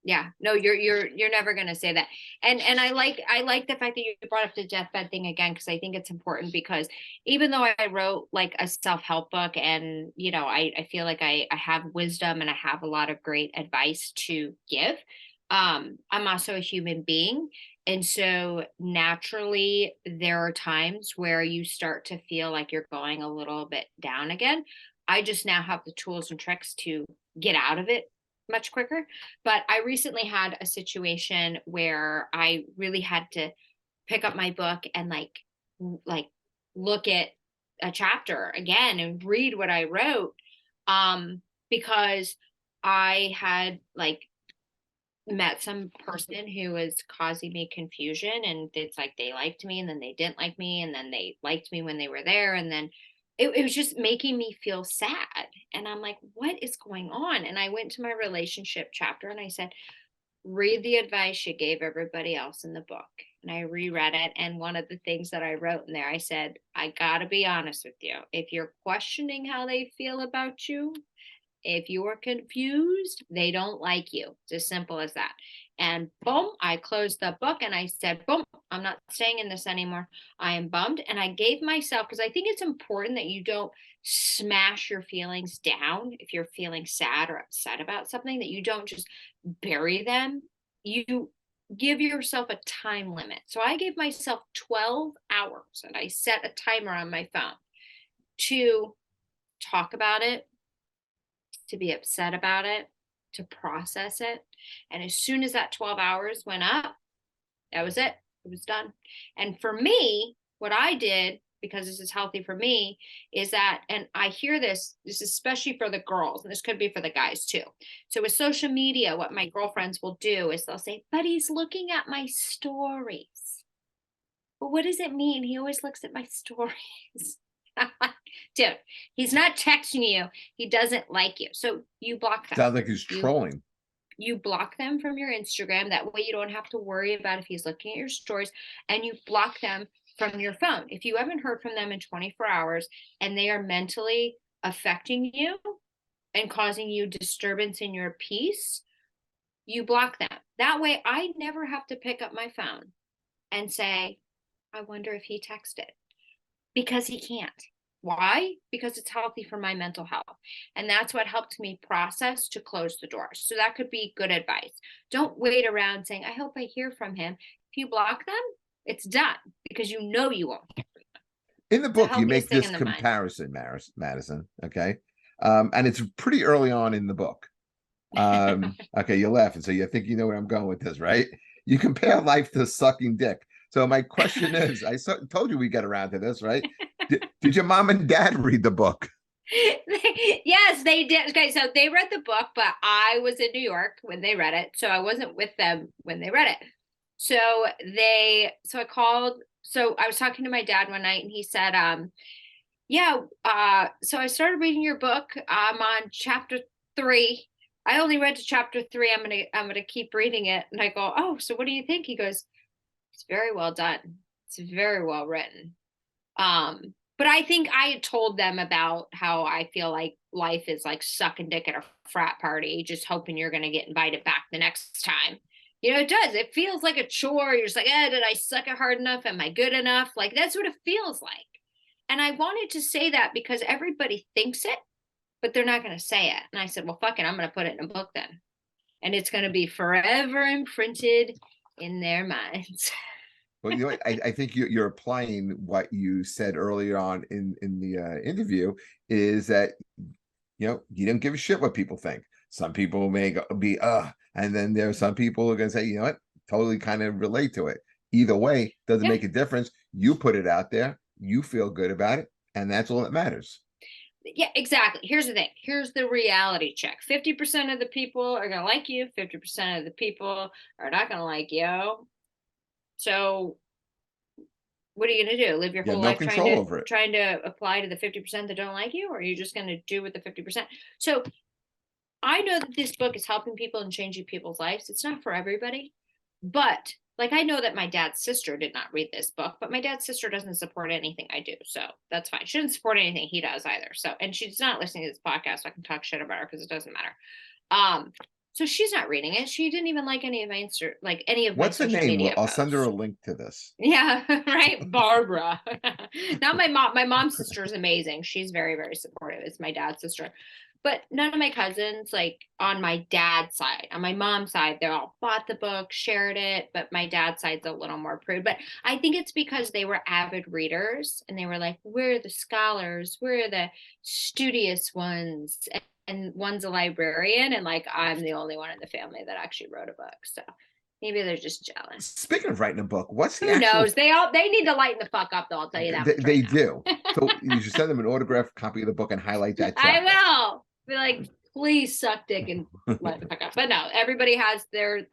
Yeah, no, you're never gonna say that. And I like the fact that you brought up the deathbed thing again, because I think it's important, because even though I wrote like a self-help book, and I feel like I have wisdom and I have a lot of great advice to give, I'm also a human being. And so naturally there are times where you start to feel like you're going a little bit down again. I just now have the tools and tricks to get out of it much quicker. But I recently had a situation where I really had to pick up my book and like look at a chapter again and read what I wrote, because I had like met some person who was causing me confusion, and it's like they liked me and then they didn't like me and then they liked me when they were there, and then it was just making me feel sad. And I'm like, what is going on? And I went to my relationship chapter and I said, read the advice you gave everybody else in the book. And I reread it, and one of the things that I wrote in there, I said, I gotta be honest with you, if you're questioning how they feel about you, if you're confused, they don't like you. It's as simple as that. And boom, I closed the book and I said, boom, I'm not staying in this anymore. I am bummed. And I gave myself, because I think it's important that you don't smash your feelings down. If you're feeling sad or upset about something, that you don't just bury them. You give yourself a time limit. So I gave myself 12 hours and I set a timer on my phone to talk about it, to be upset about it, to process it. And as soon as that 12 hours went up, that was it. It was done. And for me, what I did, because this is healthy for me, is that, and I hear this is especially for the girls, and this could be for the guys too. So with social media, what my girlfriends will do is they'll say, but he's looking at my stories. Well, what does it mean? He always looks at my stories. Dude, he's not texting you. He doesn't like you. So you block them. Sounds like he's You trolling. you block them from your Instagram. That way you don't have to worry about if he's looking at your stories, and you block them from your phone. If you haven't heard from them in 24 hours and they are mentally affecting you and causing you disturbance in your peace, you block them. That way I never have to pick up my phone and say, I wonder if he texted, because he can't. Why? Because it's healthy for my mental health. And that's what helped me process to close the door. So that could be good advice. Don't wait around saying, I hope I hear from him. If you block them, it's done, because you know you won't hear from them. In the It's the book, you make healthiest thing this in the mind. comparison, Madison. Okay. And it's pretty early on in the book. Okay, you're laughing, so you think you know where I'm going with this, right? You compare life to sucking dick. So my question is, told you we get around to this, right? Did your mom and dad read the book? Yes, they did. Okay, so they read the book, but I was in New York when they read it, so I wasn't with them when they read it. So I called. So I was talking to my dad one night, and he said, yeah, so I started reading your book. I'm on chapter 3. I only read to chapter 3. I'm gonna keep reading it." And I go, "Oh, so what do you think?" He goes, "It's very well done. It's very well written." But I think I had told them about how I feel like life is like sucking dick at a frat party, just hoping you're gonna get invited back the next time. It does. It feels like a chore. You're just like, did I suck it hard enough? Am I good enough? Like, that's what it feels like. And I wanted to say that because everybody thinks it, but they're not going to say it. And I said, well, fuck it, I'm going to put it in a book then. And it's going to be forever imprinted in their minds. Well, I think you're applying what you said earlier on in the interview, is that you don't give a shit what people think. Some people may be and then there are some people who are going to say, you know what, totally kind of relate to it. Either way, doesn't Yeah. make a difference. You put it out there, you feel good about it, and that's all that matters. Yeah, exactly. Here's the thing. Here's the reality check. 50% of the people are going to like you. 50% of the people are not going to like you. So what are you going to do? Live your You have whole no life control over it. trying to apply to the 50% that don't like you? Or are you just going to do with the 50%? So I know that this book is helping people and changing people's lives. It's not for everybody, but like, I know that my dad's sister did not read this book, but my dad's sister doesn't support anything I do. So that's fine. She doesn't support anything he does either. So, and she's not listening to this podcast, so I can talk shit about her because it doesn't matter. So she's not reading it. She didn't even like any of my my What's her social name? media I'll send her posts. a link to this. Yeah, right. Barbara. Not my mom. My mom's sister is amazing. She's very, very supportive. It's my dad's sister. But none of my cousins, like on my dad's side, on my mom's side, they all bought the book, shared it. But my dad's side's a little more prude. But I think it's because they were avid readers and they were like, we're the scholars, we're the studious ones. And one's a librarian, and like I'm the only one in the family that actually wrote a book. So maybe they're just jealous. Speaking of writing a book, what's the Who actual? knows? They need to lighten the fuck up though, I'll tell you that much They right now. do. So you should send them an autographed copy of the book and highlight that I chapter. will be like, please suck dick and lighten the fuck up. But no, everybody has their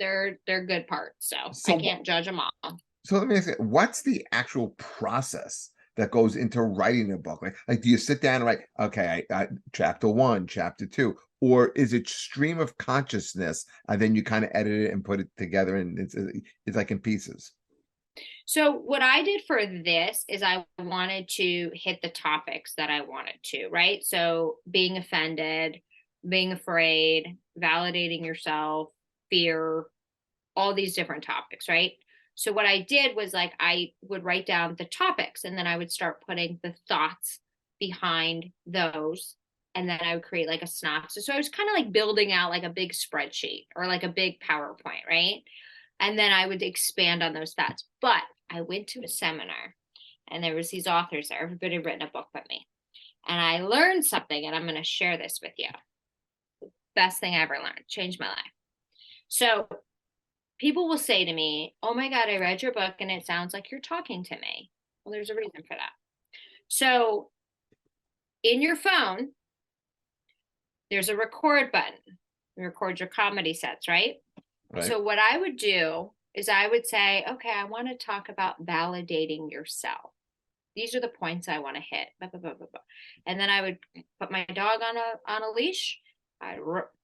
good parts, so I can't judge them all. So let me ask you, what's the actual process that goes into writing a book? Like do you sit down and write, okay, I chapter 1, chapter 2, or is it stream of consciousness and then you kind of edit it and put it together and it's like in pieces? So what I did for this is I wanted to hit the topics that I wanted to, right? So being offended, being afraid, validating yourself, fear, all these different topics, right? So what I did was like I would write down the topics and then I would start putting the thoughts behind those. And then I would create like a synopsis. So I was kind of like building out like a big spreadsheet or like a big PowerPoint, right? And then I would expand on those thoughts. But I went to a seminar and there was these authors there. Everybody had written a book but me. And I learned something and I'm going to share this with you. Best thing I ever learned. Changed my life. So people will say to me, oh my God, I read your book and it sounds like you're talking to me. Well, there's a reason for that. So in your phone, there's a record button. You record your comedy sets, right? So what I would do is I would say, okay, I want to talk about validating yourself. These are the points I want to hit. Blah, blah, blah, blah, blah. And then I would put my dog on a leash. I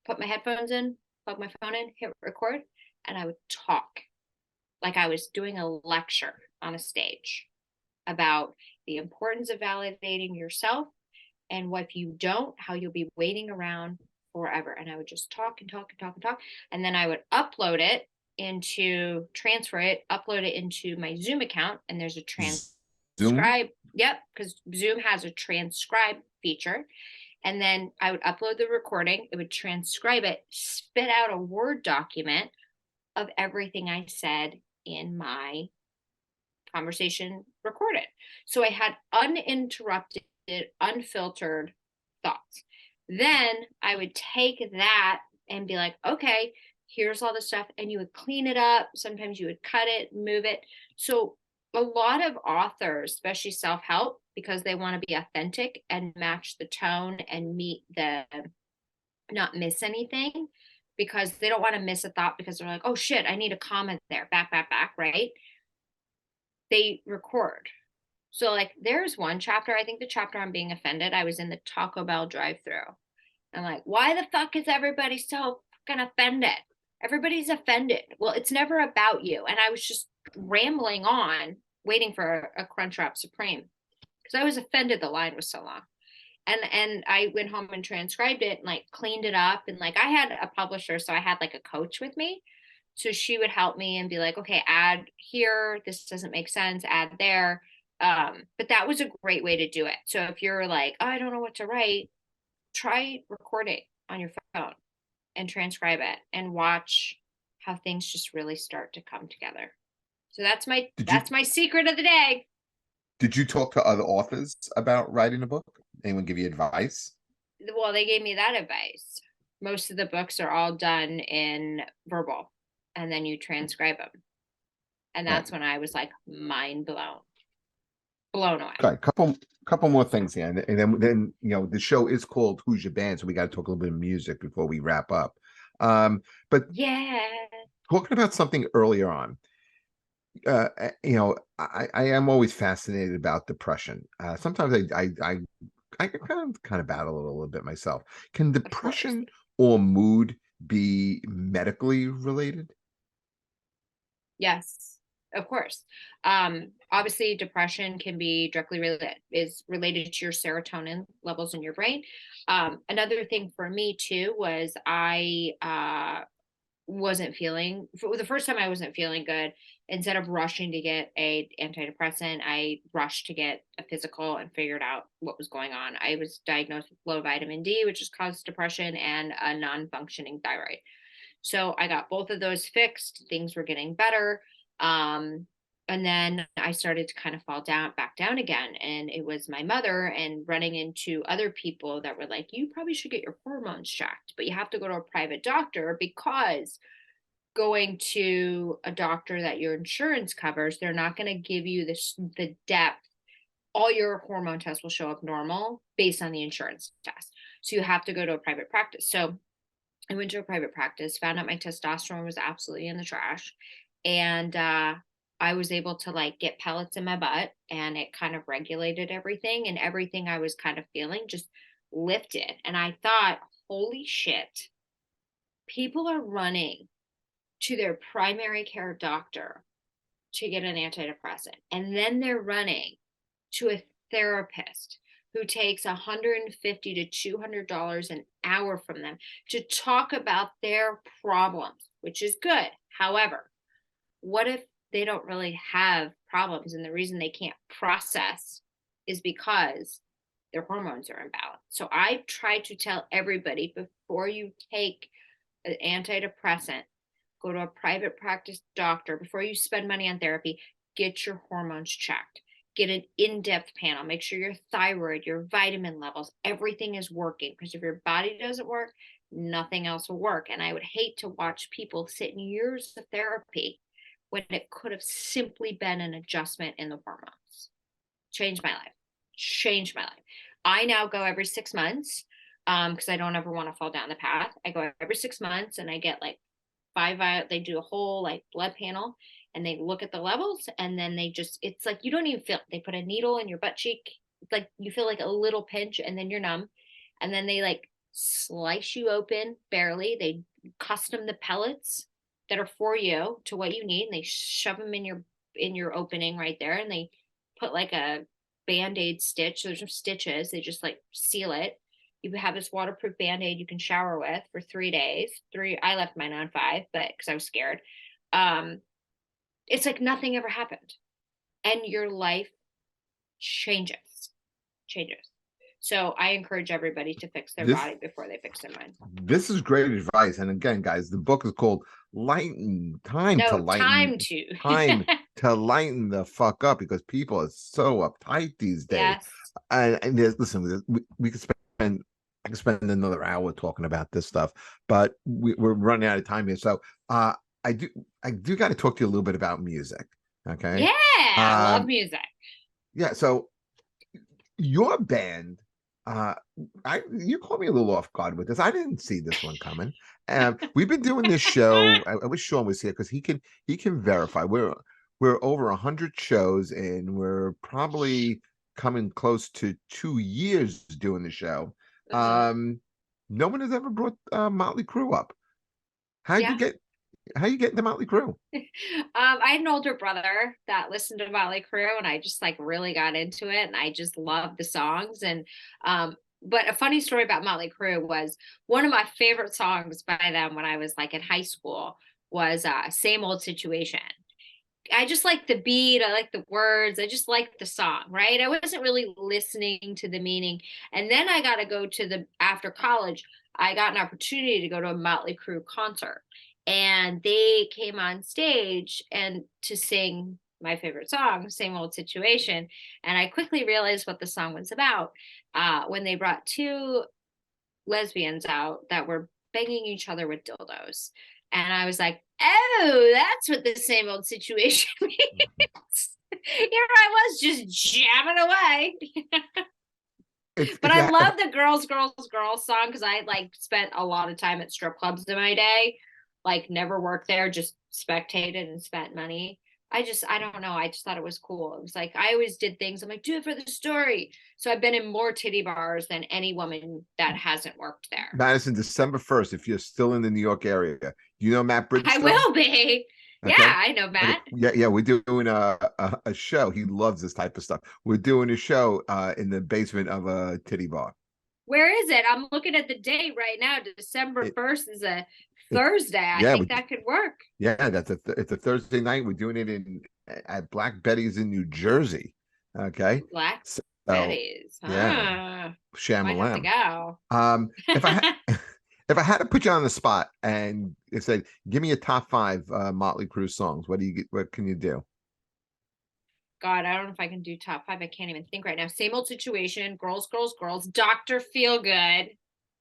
put my headphones in, plug my phone in, hit record, and I would talk like I was doing a lecture on a stage about the importance of validating yourself and what if you don't, how you'll be waiting around forever. And I would just talk and talk and talk and talk. And then I would transfer it, upload it into my Zoom account. And there's a transcribe. Yep. Because Zoom has a transcribe feature. And then I would upload the recording. It would transcribe it, spit out a Word document of everything I said in my conversation recorded. So I had uninterrupted, unfiltered thoughts. Then I would take that and be like, okay, here's all the stuff. And you would clean it up. Sometimes you would cut it, move it. So a lot of authors, especially self-help, because they want to be authentic and match the tone and not miss anything, because they don't want to miss a thought because they're like, oh shit, I need a comment there, back, right? They record. So like there's one chapter, I think the chapter on being offended, I was in the Taco Bell drive-thru. I'm like, why the fuck is everybody so fucking offended? Everybody's offended. Well, it's never about you. And I was just rambling on, waiting for a Crunchwrap Supreme because I was offended the line was so long. And I went home and transcribed it and like cleaned it up. And like I had a publisher, so I had like a coach with me. So she would help me and be like, okay, add here, this doesn't make sense, add there. But that was a great way to do it. So if you're like, oh, I don't know what to write, try recording on your phone and transcribe it and watch how things just really start to come together. So that's my secret of the day. Did you talk to other authors about writing a book? Anyone give you advice? Well, they gave me that advice. Most of the books are all done in verbal and then you transcribe them. And that's when I was like mind blown away. Okay, couple more things here, and then the show is called Who's Your Band, so we got to talk a little bit of music before we wrap up. But yeah, talking about something earlier on, I am always fascinated about depression. Sometimes I kind of battle it a little bit myself. Can depression or mood be medically related? Yes. Of course. Obviously, depression can be directly related to your serotonin levels in your brain. Another thing for me too was I wasn't feeling for the first time I wasn't feeling good. Instead of rushing to get a antidepressant, I rushed to get a physical and figured out what was going on. I was diagnosed with low vitamin D, which has caused depression, and a non-functioning thyroid. So I got both of those fixed. Things were getting better. Um, and then I started to kind of fall back down again. And it was my mother and running into other people that were like, you probably should get your hormones checked, but you have to go to a private doctor, because going to a doctor that your insurance covers, they're not going to give you the depth. All your hormone tests will show up normal based on the insurance test. So you have to go to a private practice. So I went to a private practice, found out my testosterone was absolutely in the trash. And I was able to like get pellets in my butt, and it kind of regulated everything, and everything I was kind of feeling just lifted. And I thought, holy shit, people are running to their primary care doctor to get an antidepressant. And then they're running to a therapist who takes $150 to $200 an hour from them to talk about their problems, which is good. However, what if they don't really have problems, and the reason they can't process is because their hormones are imbalanced? So I try to tell everybody, before you take an antidepressant, go to a private practice doctor. Before you spend money on therapy, get your hormones checked. Get an in-depth panel. Make sure your thyroid, your vitamin levels, everything is working. Because if your body doesn't work, nothing else will work. And I would hate to watch people sit in years of therapy when it could have simply been an adjustment in the hormones. Changed my life. Changed my life. I now go every 6 months, because I don't ever want to fall down the path. I go every 6 months, and I get like they do a whole like blood panel, and they look at the levels, and then it's like you don't even feel it. They put a needle in your butt cheek. It's like you feel like a little pinch, and then you're numb. And then they like slice you open barely. They custom the pellets that are for you to what you need, and they shove them in your opening right there, and they put like a band-aid stitch. There's no stitches. They just like seal it. You have this waterproof band-aid you can shower with for 3 days. I left mine on 5, but because I was scared. It's like nothing ever happened. And your life changes. So I encourage everybody to fix their body before they fix their mind. This is great advice. And again, guys, the book is called Lighten. Time to lighten the fuck up, because people are so uptight these days. Yes. And listen, we could spend I could spend another hour talking about this stuff, but we're running out of time here. So I do got to talk to you a little bit about music. Okay. Yeah, I love music. Yeah. So your band, you caught me a little off guard with this. I didn't see this one coming. We've been doing this show. I wish Sean was here because he can verify. We're over 100 shows, and we're probably coming close to 2 years doing the show. No one has ever brought Motley Crue up. How you get into Motley Crue? I had an older brother that listened to Motley Crue, and I just like really got into it, and I just loved the songs. And but a funny story about Motley Crue was one of my favorite songs by them when I was like in high school was Same Old Situation. I just like the beat. I like the words. I just like the song, right? I wasn't really listening to the meaning. And then I got to go to after college, I got an opportunity to go to a Motley Crue concert. And they came on stage and to sing my favorite song, Same Old Situation. And I quickly realized what the song was about when they brought 2 lesbians out that were banging each other with dildos. And I was like, oh, that's what the Same Old Situation means. Here I was just jamming away. But I love the girls song, because I like spent a lot of time at strip clubs in my day, like never worked there, just spectated and spent money. I don't know. I just thought it was cool. It was like, I always did things. I'm like, do it for the story. So I've been in more titty bars than any woman that hasn't worked there. Madison, December 1st, if you're still in the New York area, you know Matt Bridgestone? I will be. Yeah, Okay. I know Okay. Matt. Yeah. We're doing a show. He loves this type of stuff. We're doing a show in the basement of a titty bar. Where is it? I'm looking at the date right now. December It 1st is a it Thursday. I yeah, think that could work. that's it's a Thursday night. We're doing it in at Black Betty's in New Jersey. Okay. Black So Betty's. yeah, Huh. Might have to Shamalam. go. If if I had to put you on the spot and it said, give me a top five Motley Crue songs, what can you do? God, I don't know if I can do top five. I can't even think right now. Same old situation. Girls, girls, girls. Doctor Feel Good.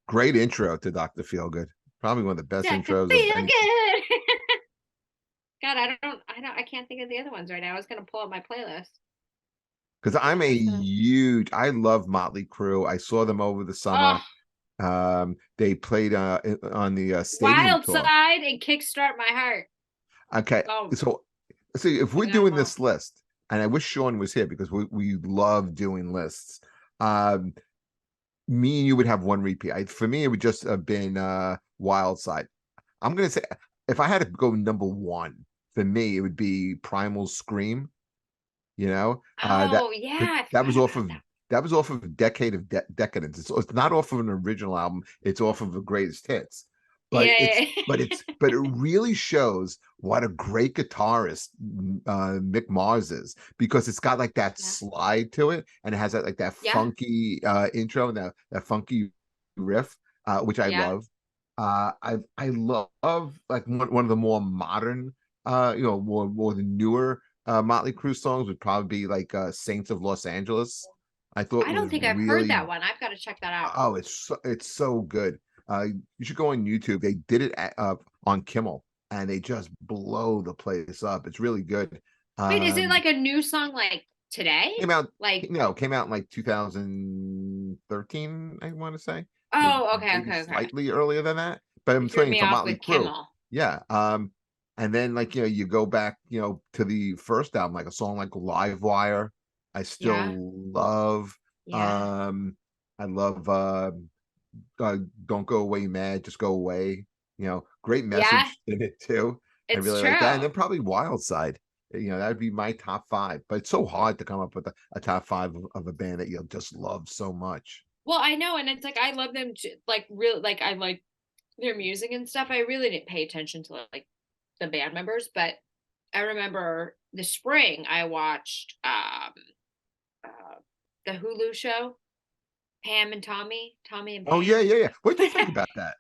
Great intro to Dr. Feelgood. Probably one of the best Doctor intros of Feel any. Good. God, I can't think of the other ones right now. I was gonna pull up my playlist. Because I'm I a was gonna. I love Motley Crue. I saw them over the summer. Oh, They played on the stadium Wild tour. Side and Kickstart My Heart. Okay, Oh, so see if we're sing them doing all. this list, and I wish Sean was here because we love doing lists. Um, Me and you would have one repeat. For me, it would just have been Wild Side. I'm gonna say if I had to go number one for me, it would be Primal Scream. You know, Oh yeah, I that was forgot off about of that. Decade of Decadence. It's not off of an original album. It's off of the greatest hits. Yeah, But it really shows what a great guitarist Mick Mars is because it's got like that yeah, slide to it and it has that like that yeah, funky intro and that funky riff, which I yeah. love. I love like one of the more modern, more the newer Motley Crue songs would probably be like Saints of Los Angeles. I thought I don't was think I've heard really that one. I've got to check that out. oh, it's so good. You should go on YouTube. They did it on Kimmel, and they just blow the place up. It's really good. Wait, is it Um, like a new song like today? came out Like, came out in like 2013, I want to say. Maybe, oh, okay, maybe okay, okay. slightly earlier than that. But You I'm threw saying me for off Motley with Crue, Kimmel. yeah. And then like you go back to the first album, like a song like Live Wire. I Yeah, still love. yeah, Um, I love Don't Go Away Mad, Just Go Away. Great yeah. message in it too. I It's really like that. And true. then probably Wild Side. That would be my top five. But it's so hard to come up with a top five of a band that you'll just love so much. Well, I know, and it's like I love them like real like I like their music and stuff. I really didn't pay attention to like the band members, but I remember the spring I watched uh the Hulu show, Pam and Tommy, Tommy and Oh yeah, Pam. yeah, yeah. What do you think about that?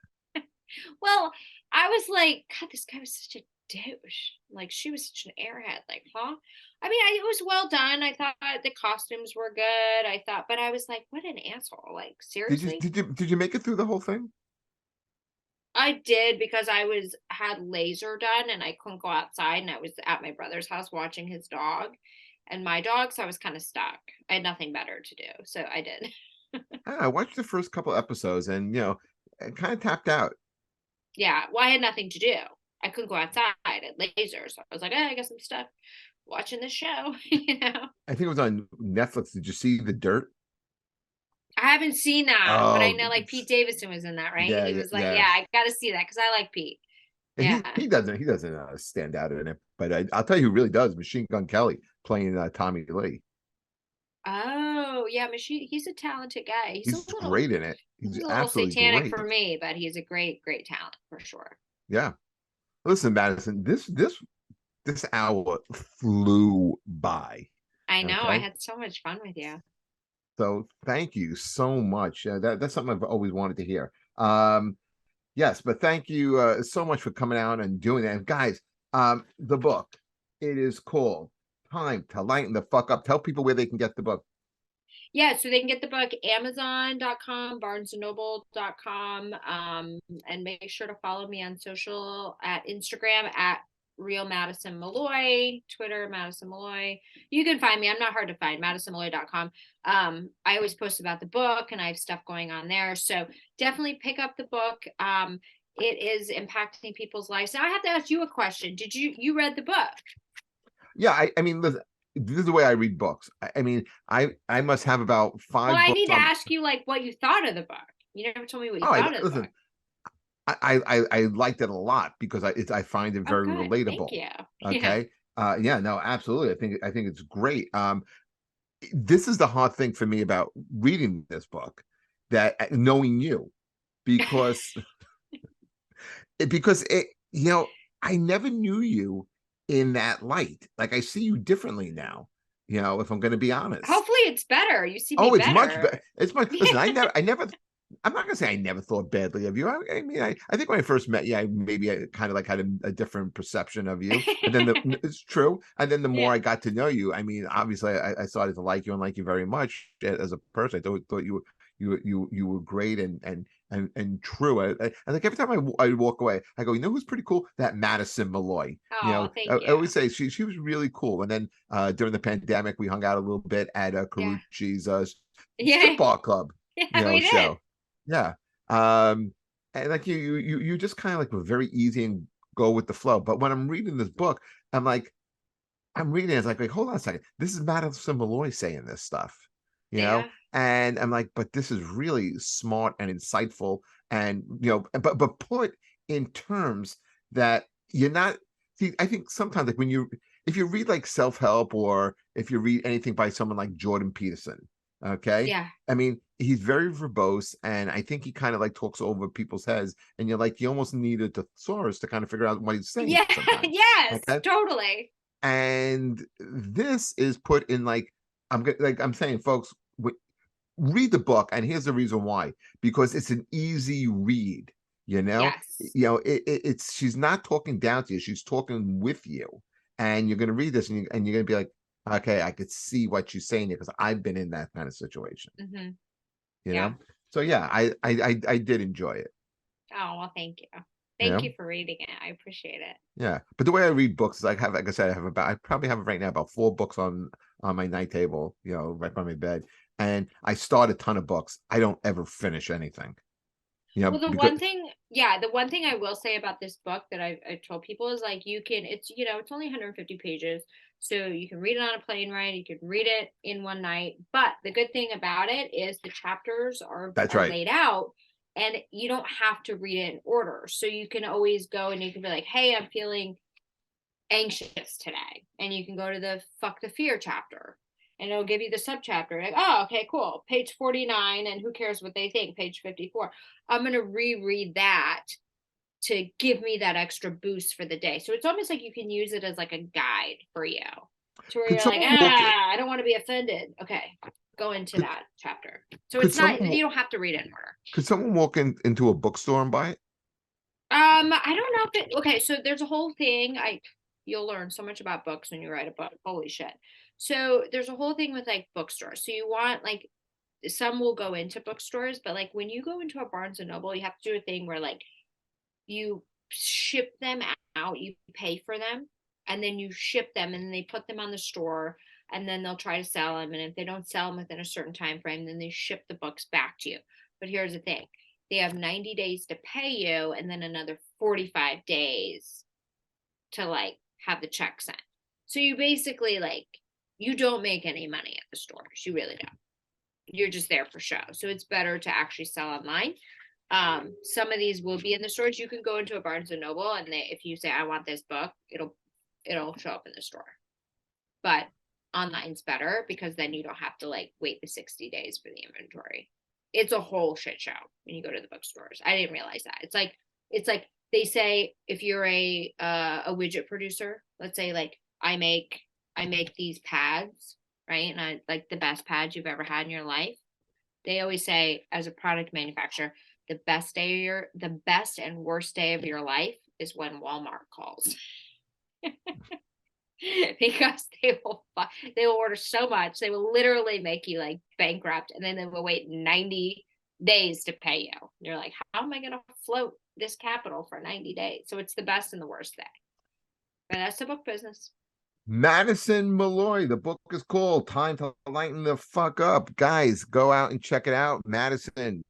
Well, I was like, God, this guy was such a douche. Like, she was such an airhead. Like, huh? I mean, it was well done. I thought the costumes were good. I thought, but I was like, what an asshole. Like, seriously? Did you make it through the whole thing? I did because I had laser done and I couldn't go outside and I was at my brother's house watching his dog and my dog, so I was kind of stuck. I had nothing better to do, so I did. I watched the first couple episodes and I kind of tapped out. Yeah, well, I had nothing to do. I couldn't go outside at laser, so I was like, I guess I'm stuck watching this show, you know. I think it was on Netflix. Did you see The Dirt? I haven't seen that, but I Oh, know like Pete Davidson was in that, right? yeah, He yeah, was like, yeah. yeah, I got to see that because I like Pete. And Yeah. he doesn't stand out in it, but I'll tell you who really does. Machine Gun Kelly playing Tommy Lee. Oh, yeah, Machine. He's a talented guy. He's great in it. He's He's a little absolutely satanic for great. me, but he's a great, great talent for sure. Yeah. Listen, Madison, this hour flew by. I know. I Okay. had so much fun with you. So thank you so much. That's something I've always wanted to hear. Yes, but thank you so much for coming out and doing that. And guys, the book, it is called Time to Lighten the Fuck Up. Tell people where they can get the book. Yeah, so they can get the book Amazon.com, BarnesandNoble.com, and make sure to follow me on social at Instagram at Real Madison Malloy, Twitter Madison Malloy. You can find me. I'm not hard to find. MadisonMalloy.com. I always post about the book, and I have stuff going on there. So definitely pick up the book. It is impacting people's lives. Now I have to ask you a question. Did you read the book? Yeah, I mean, listen, this is the way I read books. I mean, I must have about Well, five I books need to on. ask you like what you thought of the book. You never told me what you Oh, thought of the listen, book. I liked it a lot because I find it Oh, very good. Thank relatable. you. Yeah. Okay. Yeah, no, absolutely. I think it's great. This is the hard thing for me about reading this book, that knowing you, because it, I never knew you in that light. Like, I see you differently now, if I'm going to be honest. Hopefully it's better. You see me Oh, it's much better. better. It's much. Listen, I never. I'm not gonna say I never thought badly of you. I mean, I think when I first met you, I kind of like had a different perception of you. And then it's true. And then the more Yeah. I got to know you, I mean, obviously, I started to like you and like you very much as a person. I thought you were great and true. And like every time I walk away, I go, who's pretty cool? That Madison Malloy. Oh, I thank you. always say she was really cool. And then during the pandemic, we hung out a little bit at Yeah. Carucci's Yeah. strip bar club, Yeah, we did. show. Yeah. And like you just kind of like were very easy and go with the flow. But when I'm reading this book, I'm like, I'm reading it, it's like, hold on a second. This is Madison Malloy saying this stuff, you know? Yeah. And I'm like, but this is really smart and insightful, and but put in terms that you're not. See, I think sometimes, like, if you read like self-help, or if you read anything by someone like Jordan Peterson, okay, Yeah. I mean, he's very verbose, and I think he kind of like talks over people's heads, and you're like, you almost need a thesaurus to kind of figure out what he's saying Yeah. sometimes. Yes, Okay. totally. And this is put in like, I'm saying, folks, read the book, and here's the reason why: because it's an easy read. Yes. It's she's not talking down to you; she's talking with you, and you're going to read this, and you're going to be like, okay, I could see what she's saying here, because I've been in that kind of situation. Hmm. You Yeah. know, so yeah, I did enjoy it. Oh, well, thank you. You Thank know. you for reading it. I appreciate it. Yeah, but the way I read books is, like I said, I probably have right now about 4 books on my night table, right by my bed, and I start a ton of books. I don't ever finish anything, Well, because the one thing I will say about this book that I've told people is like it's only 150 pages, so you can read it on a plane ride, you can read it in one night. But the good thing about it is the chapters that's are right. laid out, and you don't have to read it in order. So you can always go and you can be like, hey, I'm feeling anxious today, and you can go to the fuck the fear chapter, and it'll give you the subchapter like, oh, okay, cool, page 49, and who cares what they think, page 54. I'm going to reread that to give me that extra boost for the day. So it's almost like you can use it as like a guide for you, to where Could you're like, someone walk in, I don't want to be offended, okay, go into could, that chapter. So could it's not, someone you don't have to read it in order. could someone walk into a bookstore and buy it? I don't know if it, okay, so there's a whole thing. You'll learn so much about books when you write a book. Holy shit. So there's a whole thing with like bookstores. So you want like, some will go into bookstores, but like when you go into a Barnes and Noble, you have to do a thing where like you ship them out, you pay for them, and then you ship them, and then they put them on the store, and then they'll try to sell them. And if they don't sell them within a certain time frame, then they ship the books back to you. But here's the thing: they have 90 days to pay you, and then another 45 days to like have the check sent. So you basically like, you don't make any money at the stores. You really don't. You're just there for show. So it's better to actually sell online. Some of these will be in the stores. You can go into a Barnes and Noble, and if you say I want this book, it'll show up in the store. But online's better, because then you don't have to like wait the 60 days for the inventory. It's a whole shit show when you go to the bookstores. I didn't realize that. It's like they say, if you're a widget producer, let's say like I make these pads, right? And I like the best pads you've ever had in your life. They always say, as a product manufacturer, the best and worst day of your life is when Walmart calls. Because they will order so much, they will literally make you like bankrupt, and then they will wait 90 days to pay you. You're like, how am I going to float this capital for 90 days? So it's the best and the worst day. But that's the book business. Madison Malloy. The book is called Time to Lighten the Fuck Up. Guys, go out and check it out. Madison,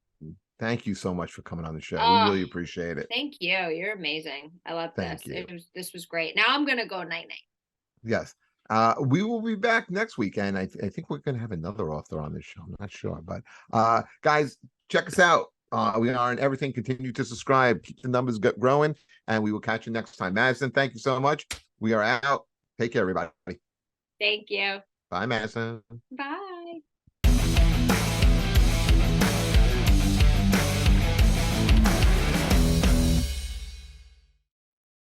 thank you so much for coming on the show. We Oh, really appreciate it. thank you. You're amazing. I love Thank this. you. This was great. Now I'm gonna go night night. Yes. We will be back next week, and I think we're going to have another author on this show. I'm not sure, but guys, check us out We are on everything. Continue to subscribe. Keep the numbers growing, and we will catch you next time. Madison, thank you so much. We are out. Take care, everybody. Thank you. Bye, Madison. Bye.